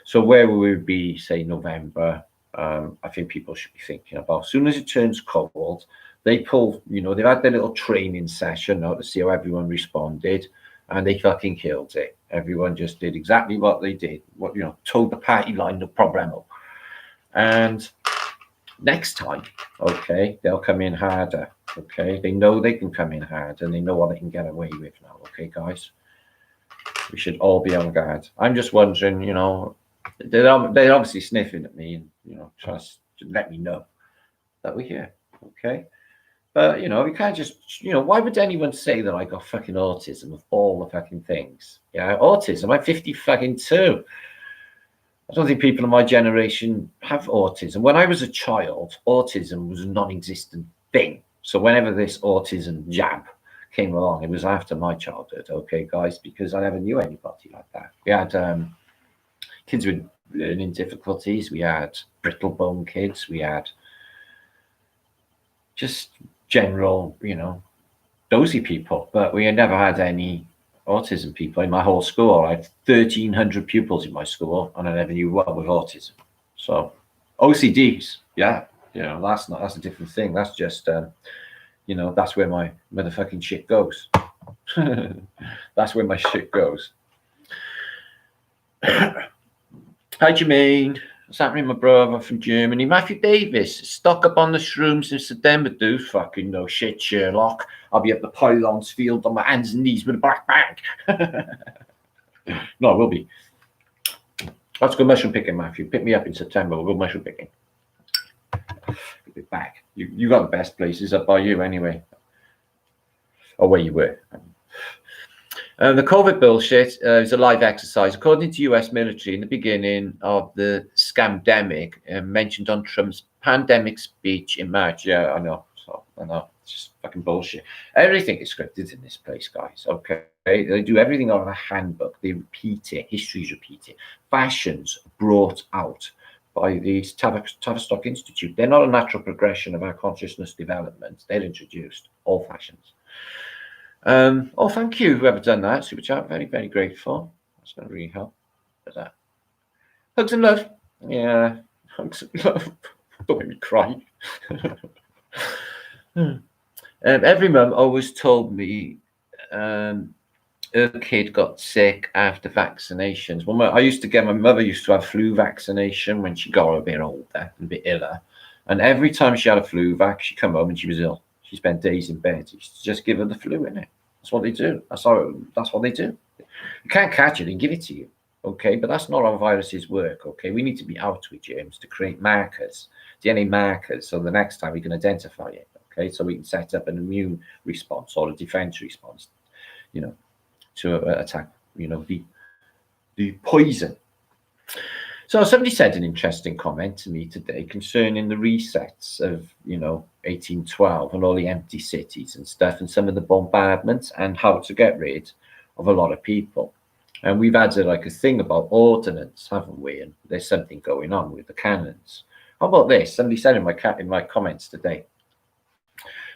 So where will we be, say, November? I think people should be thinking about, as soon as it turns cold, they pull, you know, they've had their little training session now to see how everyone responded, and they fucking killed it. Everyone just did exactly what they did, what, you know, told the party line, no problemo. And next time, okay, they'll come in harder. Okay, they know they can come in hard, and they know what they can get away with now. Okay, guys. We should all be on guard. I'm just wondering, you know, they're obviously sniffing at me and, you know, trying to let me know that we're here. Okay. But, you know, we can't just, you know, why would anyone say that I got fucking autism of all the fucking things? Yeah, autism. I'm 50 fucking 2. I don't think people in my generation have autism. When I was a child, autism was a non-existent thing. So whenever this autism jab came along, it was after my childhood, okay, guys, because I never knew anybody like that. We had kids with learning difficulties, we had brittle bone kids, we had just general, you know, dozy people, but we had never had any autism people in my whole school. I had 1,300 pupils in my school, and I never knew one with autism. So OCDs, yeah, you know, that's a different thing. That's just you know, that's where my motherfucking shit goes. That's where my shit goes. Hi, Jermaine. What's happening, my brother from Germany? Matthew Davis, stock up on the shrooms in September, dude. Fucking no shit, Sherlock. I'll be at the pylons field on my hands and knees with a black bag. No, I will be. Let's go mushroom picking, Matthew. Pick me up in September. We'll go mushroom picking. Be back. You got the best places up by you anyway. Or where you were. The COVID bullshit is a live exercise. According to US military, in the beginning of the scamdemic, mentioned on Trump's pandemic speech in March. Yeah, I know. I know. It's just fucking bullshit. Everything is scripted in this place, guys. Okay. They do everything out of a handbook. They repeat it. History's repeated. Fashions brought out by the Tavistock Institute. They're not a natural progression of our consciousness development. They're introduced. All fashions. Oh, thank you, whoever done that. Super chat. Very, very grateful. That's going to really help. What's that? Hugs and love. Yeah. Hugs and love. Don't make me cry. Every mum always told me her kid got sick after vaccinations. Well, my mother used to have flu vaccination when she got a bit older and a bit iller. And every time she had a flu vac, she'd come home and she was ill. She spent days in bed. You just give her the flu, innit? That's what they do. That's what they do. You can't catch it and give it to you, okay? But that's not how viruses work, okay? We need to be out with germs to create markers, DNA markers, so the next time we can identify it, okay? So we can set up an immune response or a defense response, to attack, the poison. So somebody said an interesting comment to me today concerning the resets of, 1812 and all the empty cities and stuff and some of the bombardments and how to get rid of a lot of people. And we've had a thing about ordnance, haven't we? And there's something going on with the cannons. How about this? Somebody said in my comments today,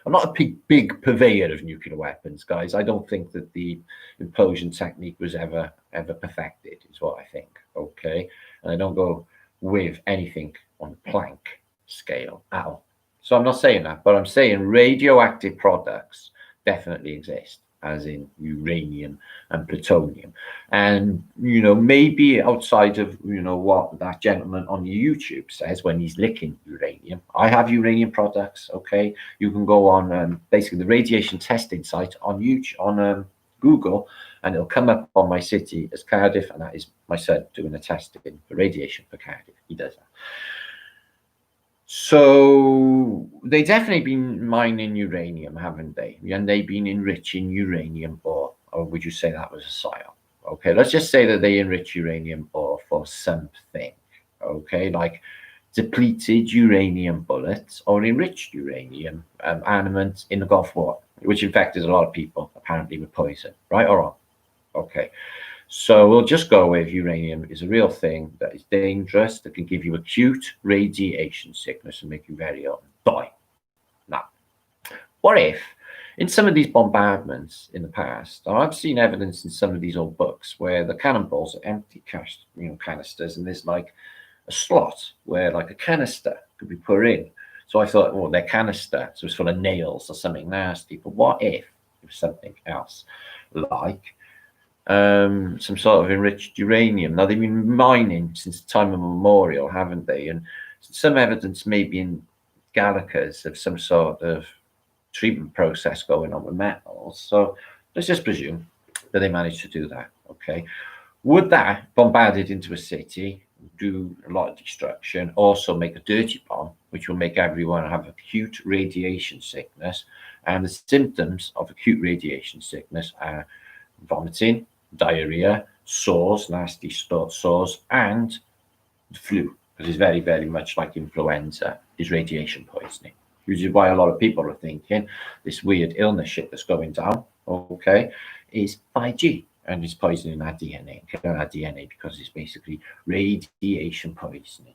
I'm not a big purveyor of nuclear weapons, guys. I don't think that the implosion technique was ever perfected, is what I think, okay? And I don't go with anything on the Planck scale at all. So I'm not saying that, but I'm saying radioactive products definitely exist, as in uranium and plutonium. And, maybe outside of, what that gentleman on YouTube says when he's licking uranium. I have uranium products, okay? You can go on basically the radiation testing site on YouTube, on Google, and it'll come up on my city as Cardiff, and that is my son doing the testing for radiation for Cardiff. He does that. So they definitely been mining uranium, haven't they? And they've been enriching uranium ore, or would you say that was a psyop? Okay, let's just say that they enrich uranium ore for something, okay, like depleted uranium bullets or enriched uranium armament in the Gulf War, which infected a lot of people, apparently with poison, right or wrong? Okay, so we'll just go with uranium is a real thing that is dangerous, that can give you acute radiation sickness and make you very ill and die. Now, what if in some of these bombardments in the past, I've seen evidence in some of these old books where the cannonballs are empty canisters, and there's like a slot where like a canister could be put in. So I thought, well, they're canister, so it's full of nails or something nasty. But what if it was something else, like some sort of enriched uranium? Now, they've been mining since the time immemorial, haven't they? And some evidence maybe in Gallicas of some sort of treatment process going on with metals. So let's just presume that they managed to do that, okay? Would that, bombarded into a city, do a lot of destruction, also make a dirty bomb, which will make everyone have acute radiation sickness? And the symptoms of acute radiation sickness are vomiting, diarrhea, sores, nasty sores, and the flu, because it's very, very much like influenza, is radiation poisoning, which is why a lot of people are thinking this weird illness shit that's going down, okay, is 5G, and it's poisoning our DNA, killing our DNA, because it's basically radiation poisoning.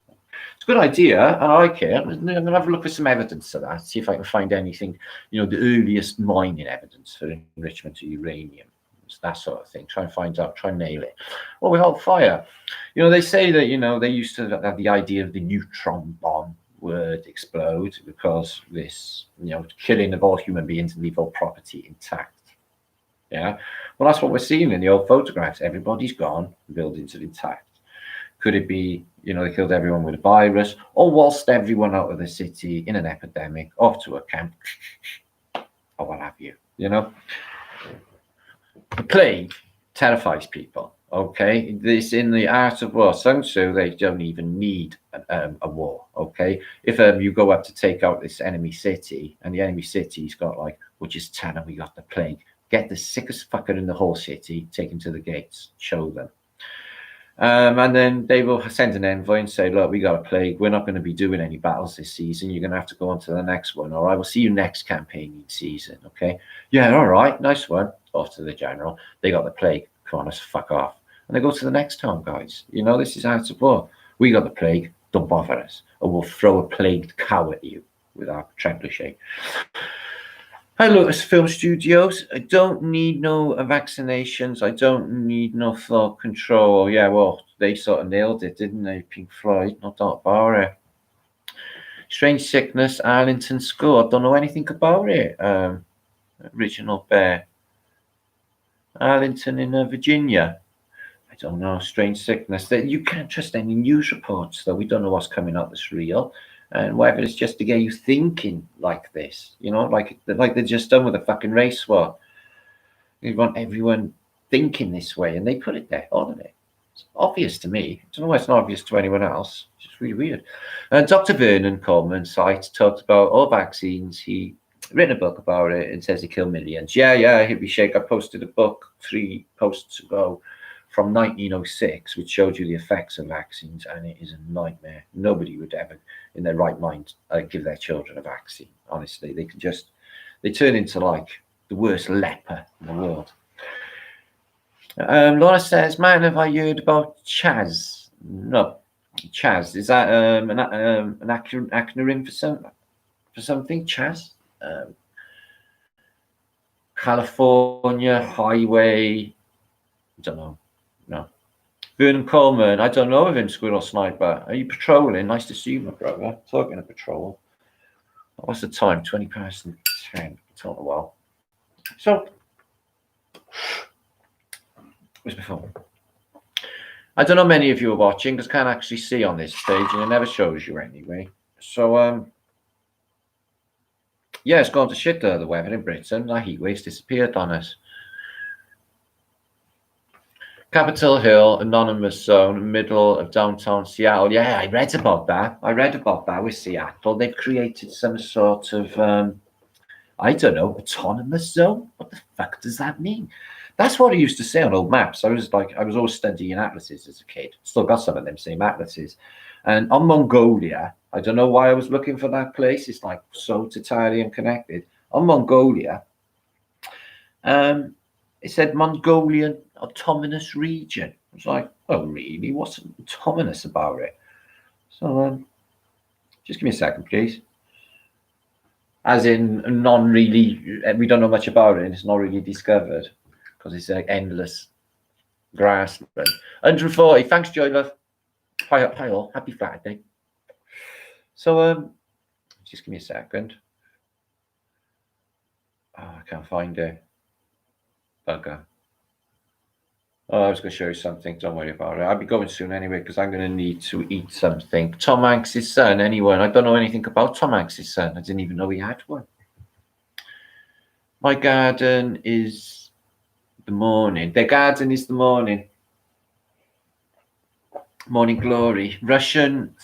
It's a good idea, and I like it. I'm going to have a look for some evidence of that, see if I can find anything, the earliest mining evidence for enrichment of uranium, that sort of thing. Try and find out, try and nail it. Well, we hold fire. They say that, they used to have the idea of the neutron bomb would explode because this, killing of all human beings and leave all property intact. Yeah. Well, that's what we're seeing in the old photographs. Everybody's gone, buildings are intact. Could it be, they killed everyone with a virus, or whilst everyone out of the city in an epidemic, off to a camp, or what have you, The plague terrifies people, okay? This in the art of war. Sun Tzu, they don't even need a war, okay? If you go up to take out this enemy city, and the enemy city's got we'll just tell them we got the plague. Get the sickest fucker in the whole city, take him to the gates, show them. And then they will send an envoy and say, look, we got a plague. We're not going to be doing any battles this season. You're going to have to go on to the next one. All right, we'll see you next campaigning season, okay? Yeah, all right, nice one. Off to the general. They got the plague. Come on, let's fuck off. And they go to the next town, guys. This is art of war. We got the plague. Don't bother us. Or we'll throw a plagued cow at you with our trebuchet. Hi, Lucas Film Studios. I don't need no vaccinations. I don't need no thought control. Yeah, well, they sort of nailed it, didn't they? Pink Floyd, no doubt about it. Strange Sickness, Arlington School. I don't know anything about it. Original Bear. Arlington in Virginia. I don't know. Strange Sickness. You can't trust any news reports, though. We don't know what's coming up that's real. And whether it's just to get you thinking like this, like they're just done with a fucking race war. You want everyone thinking this way, and they put it there, all of it. It's obvious to me. I don't know why it's not obvious to anyone else. It's just really weird. Dr. Vernon Coleman Site talked about all vaccines. He written a book about it and says they kill millions. Yeah, hippie shake. I posted a book 3 posts ago from 1906, which showed you the effects of vaccines, and it is a nightmare. Nobody would ever, in their right mind, give their children a vaccine. Honestly, they turn into the worst leper in the world. Laura says, man, have I heard about Chaz? No, Chaz, is that an acronym for something? Chaz? California Highway, I don't know. No. Vernon Coleman, I don't know of him, Squirrel Sniper. Are you patrolling? Nice to see you, my brother. Talking of patrol. What's the time? 20 past 10. It's not a while. So, what's before? I don't know many of you are watching because I can't actually see on this page and it never shows you anyway. So, yeah, it's gone to shit there, the weather in Britain. That heat wave's disappeared on us. Capitol Hill, anonymous zone, middle of downtown Seattle. Yeah, I read about that with Seattle. They've created some sort of, I don't know, autonomous zone. What the fuck does that mean? That's what I used to say on old maps. I was always studying atlases as a kid. Still got some of them same atlases. And on Mongolia, I don't know why I was looking for that place. It's so totally unconnected. On Mongolia, it said Mongolian Autonomous Region. I was like, oh, really? What's autonomous about it? So, just give me a second, please. As in, we don't know much about it, and it's not really discovered because it's an endless grass. 140. Thanks, Joy Love. Hi all. Happy Flatterday. So, just give me a second. Oh, I can't find it. Bugger. Oh, I was going to show you something. Don't worry about it. I'll be going soon anyway because I'm going to need to eat something. Tom Hanks' son, anyone? I don't know anything about Tom Hanks' son. I didn't even know he had one. My garden is the morning. Their garden is the morning. Morning glory. Russian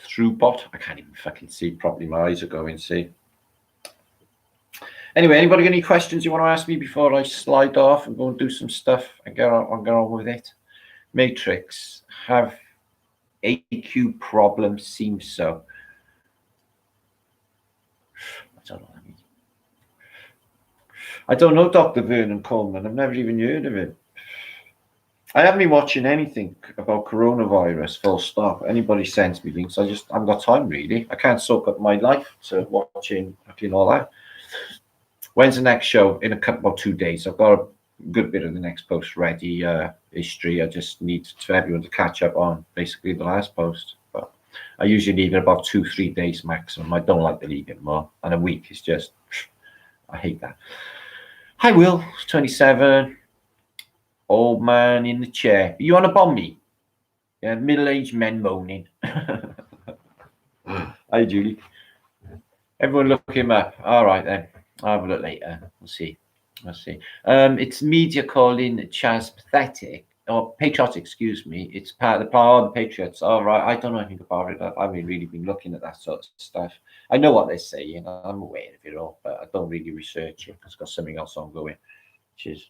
through bot. I can't even fucking see properly. My eyes are going, see. Anyway, anybody got any questions you want to ask me before I slide off and go and do some stuff and get on with it? Matrix, have AQ problems, seems so. I don't know what that means. I don't know Dr. Vernon Coleman. I've never even heard of him. I haven't been watching anything about coronavirus, full stop. Anybody sends me links, I haven't got time, really. I can't soak up my life to watching all that. When's the next show? In a couple of 2 days. I've got a good bit of the next post ready. History. I just need for everyone to catch up on basically the last post. But I usually leave it about 2-3 days maximum. I don't like to leave it more. And a week is just, I hate that. Hi, Will. 27. Old man in the chair. Are you on a bomb me? Yeah, middle-aged men moaning. Hi, Julie. Everyone look him up. All right, then. I'll have a look later. We'll see. It's media calling Chaz pathetic. Or patriotic, excuse me. It's part of the power of the Patriots. All right. I don't know anything about it. I haven't really been looking at that sort of stuff. I know what they're saying. I'm aware of it all, but I don't really research it because I've got something else ongoing, which is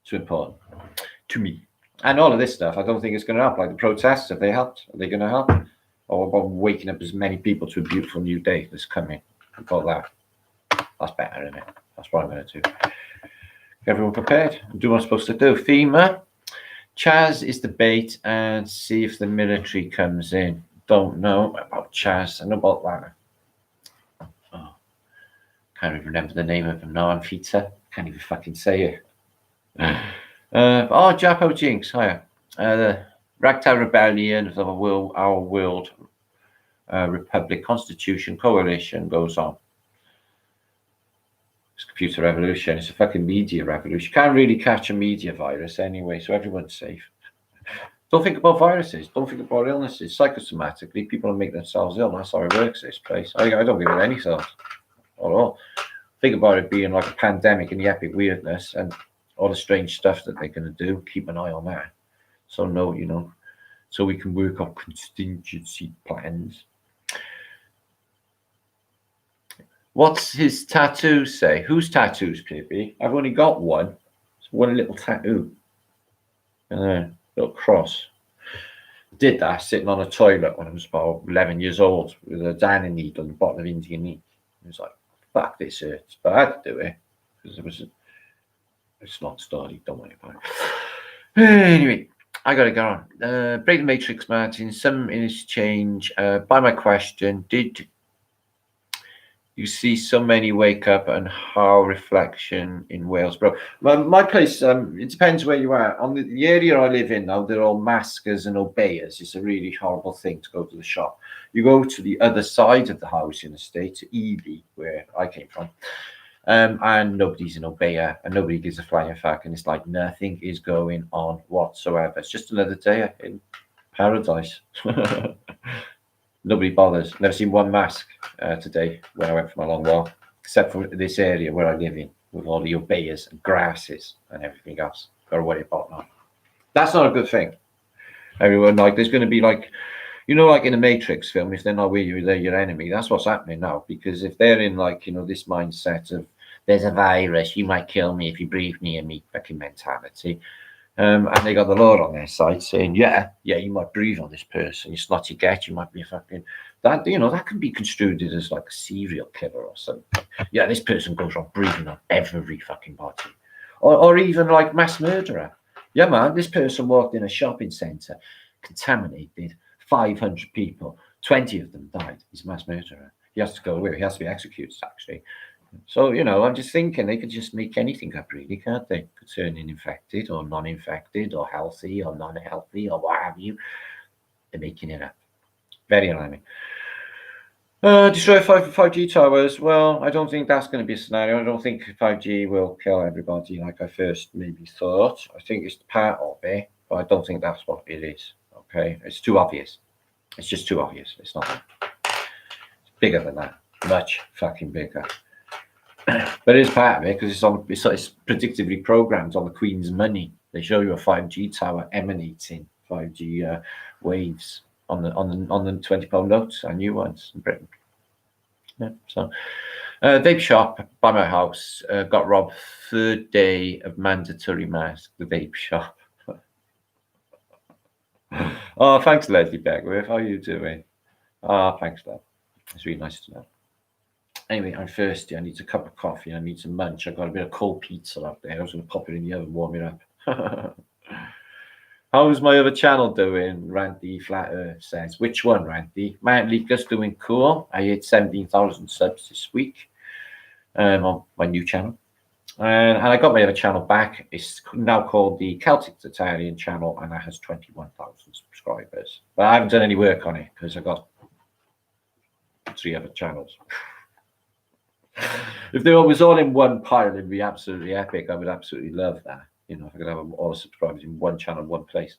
too important to me. And all of this stuff, I don't think it's going to help. Like the protests, have they helped? Are they going to help? Or about waking up as many people to a beautiful new day that's coming? About that. That's better, isn't it? That's what I'm going to do. Everyone prepared? Do what I'm supposed to do. FEMA. Chaz is the bait and see if the military comes in. Don't know about Chaz. I know about that. Oh, can't even remember the name of him now. I'm Fita. Can't even fucking say it. Japo Jinx. Hiya. The Ragtag Rebellion of our world Republic Constitution Coalition goes on. It's a computer revolution. It's a fucking media revolution. Can't really catch a media virus anyway, so everyone's safe. Don't think about viruses. Don't think about illnesses. Psychosomatically, people make themselves ill. That's how it works, this place. I don't give it any thought at all. Think about it being like a pandemic and the epic weirdness and all the strange stuff that they're going to do. Keep an eye on that. So so we can work on contingency plans. What's his tattoo say? Whose tattoos, Pippi? I've only got one. It's one little tattoo. Little cross. Did that sitting on a toilet when I was about 11 years old with a Danny needle on the bottom of Indian ink. It was like, fuck, this hurts. But I had to do it because it's not started. Don't worry about it. Anyway, I got to go on. Break the Matrix, Martin. Some in his change. By my question, did you see so many wake up and how reflection in Wales, bro? My place, it depends where you are. On the area I live in now, they're all maskers and obeyers. It's a really horrible thing to go to the shop. You go to the other side of the housing estate, to Ely, where I came from, and nobody's an obeyer and nobody gives a flying fuck. And it's like nothing is going on whatsoever. It's just another day in paradise. Nobody bothers. Never seen one mask today when I went for my long walk, except for this area where I live in, with all the obeyers and grasses and everything else. Got to worry about now. That's not a good thing. Everyone, like, there's going to be like, like in a Matrix film, if they're not with you, they're your enemy. That's what's happening now. Because if they're in like, this mindset of there's a virus, you might kill me if you breathe near me, fucking mentality. And they got the law on their side saying, yeah, you might breathe on this person. You snotty get, you might be a fucking that. That can be construed as like a serial killer or something. Yeah, this person goes on breathing on every fucking body, or even like mass murderer. Yeah, man, this person walked in a shopping centre, contaminated 500 people, 20 of them died. He's a mass murderer. He has to go away. He has to be executed, actually. So, I'm just thinking they could just make anything up, really, can't they? Concerning infected or non-infected or healthy or non-healthy or what have you. They're making it up. Very alarming. Destroy 5G towers. Well, I don't think that's going to be a scenario. I don't think 5G will kill everybody like I first maybe thought. I think it's part of it, but I don't think that's what it is. Okay? It's too obvious. It's just too obvious. It's not. It's bigger than that. Much fucking bigger. But it is part of it because it's predictably programmed on the Queen's money. They show you a 5G tower emanating 5G waves on the £20 notes and new ones in Britain. Yeah, so vape shop by my house got robbed third day of mandatory mask. The vape shop. Oh, thanks, Leslie Beckwith. How are you doing? Thanks, love. It's really nice to know. Anyway, I'm thirsty. I need a cup of coffee. I need some munch. I got a bit of cold pizza up there. I was going to pop it in the oven, warm it up. How's my other channel doing? Randy Flat Earth says. Which one, Randy? Matt Leaker's doing cool. I hit 17,000 subs this week on my new channel. And I got my other channel back. It's now called the Celtic Tatarian channel, and that has 21,000 subscribers. But I haven't done any work on it because I got 3 other channels. If they was all in one pile, it'd be absolutely epic. I would absolutely love that. If I could have all the subscribers in one channel, one place.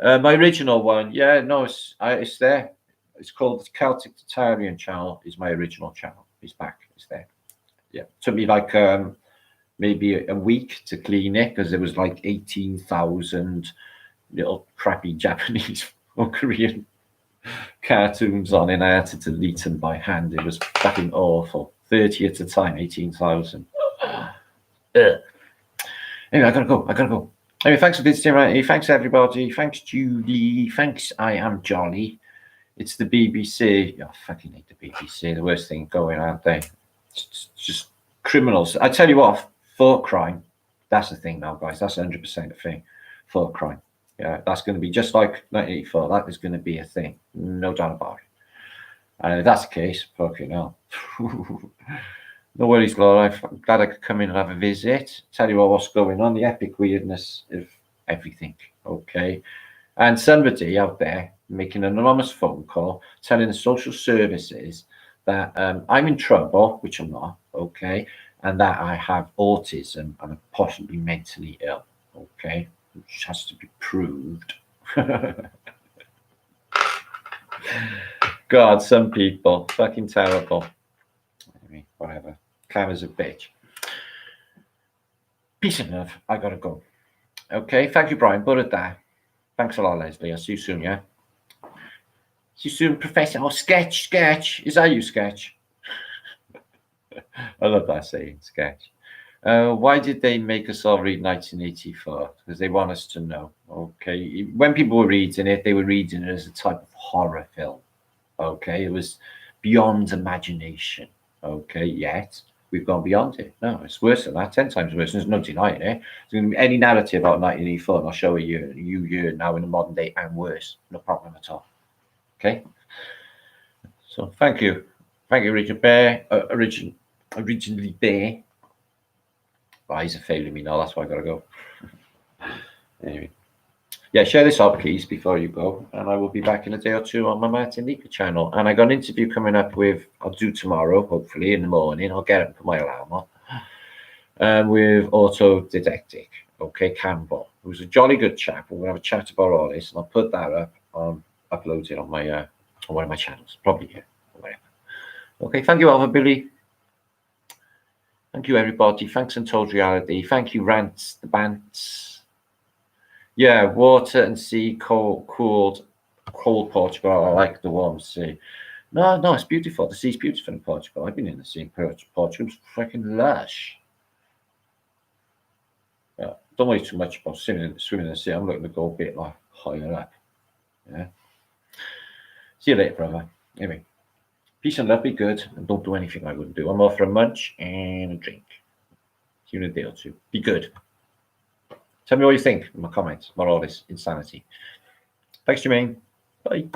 My original one, yeah, no, it's there. It's called the Celtic Tatarian channel. Is my original channel. It's back. It's there. Yeah, took me like maybe a week to clean it because there was like 18,000 little crappy Japanese or Korean cartoons on, and I had to delete them by hand. It was fucking awful. 30 at a time, 18,000. Anyway, I gotta go. Anyway, thanks for visiting, right? Thanks everybody. Thanks Judy. Thanks. I am Jolly. It's the BBC. Oh, I fucking hate the BBC. The worst thing going, aren't they? It's just criminals. I tell you what, thought crime. That's the thing now, guys. That's 100% a thing. Thought crime. Yeah, that's going to be just like 1984. That is going to be a thing. No doubt about it. And if that's the case, fucking hell. No worries, Laura. I'm glad I could come in and have a visit. Tell you what's going on. The epic weirdness of everything. Okay. And somebody out there making an anonymous phone call telling the social services that I'm in trouble, which I'm not, okay, and that I have autism and I'm possibly mentally ill, okay, which has to be proved. God, some people, fucking terrible. I mean, whatever. Karma's a bitch. Peace and love. I gotta go. Okay, thank you, Brian. But that. Thanks a lot, Leslie. I'll see you soon, yeah? See you soon, Professor. Oh, Sketch. Is that you, Sketch? I love that saying, Sketch. Why did they make us all read 1984? Because they want us to know. Okay. When people were reading it, they were reading it as a type of horror film. Okay. It was beyond imagination. Okay. Yet we've gone beyond it. No, it's worse than that. 10 times worse. There's no denying it. There's going to be any narrative about 1984, and I'll show you now in the modern day and worse. No problem at all. Okay. So thank you, Richard Bear. Originally Bear. But he's failing me now. That's why I gotta go. Anyway, yeah, share this up, please, before you go, and I will be back in a day or two on my Martin Leaker channel. And I got an interview coming up with. I'll do tomorrow, hopefully in the morning. I'll get up and put my alarm on. With Auto Didactic. Okay, Campbell. It was a jolly good chap. We're gonna have a chat about all this, and I'll put that up on. Upload it on my on one of my channels, probably here or whatever. Okay, thank you, Alva Billy. Thank you, everybody. Thanks, Untold Reality. Thank you, Rants, the Bants. Yeah, water and sea cold Portugal. I like the warm sea. No, it's beautiful. The sea's beautiful in Portugal. I've been in the sea in Portugal. It's freaking lush. Yeah, don't worry too much about swimming in the sea. I'm looking to go a bit like higher up. Yeah. See you later, brother. Anyway, peace and love, be good, and don't do anything I wouldn't do. I'm off for a munch and a drink. See you in a day or two. Be good. Tell me what you think in my comments about all this insanity. Thanks, Jermaine. Bye.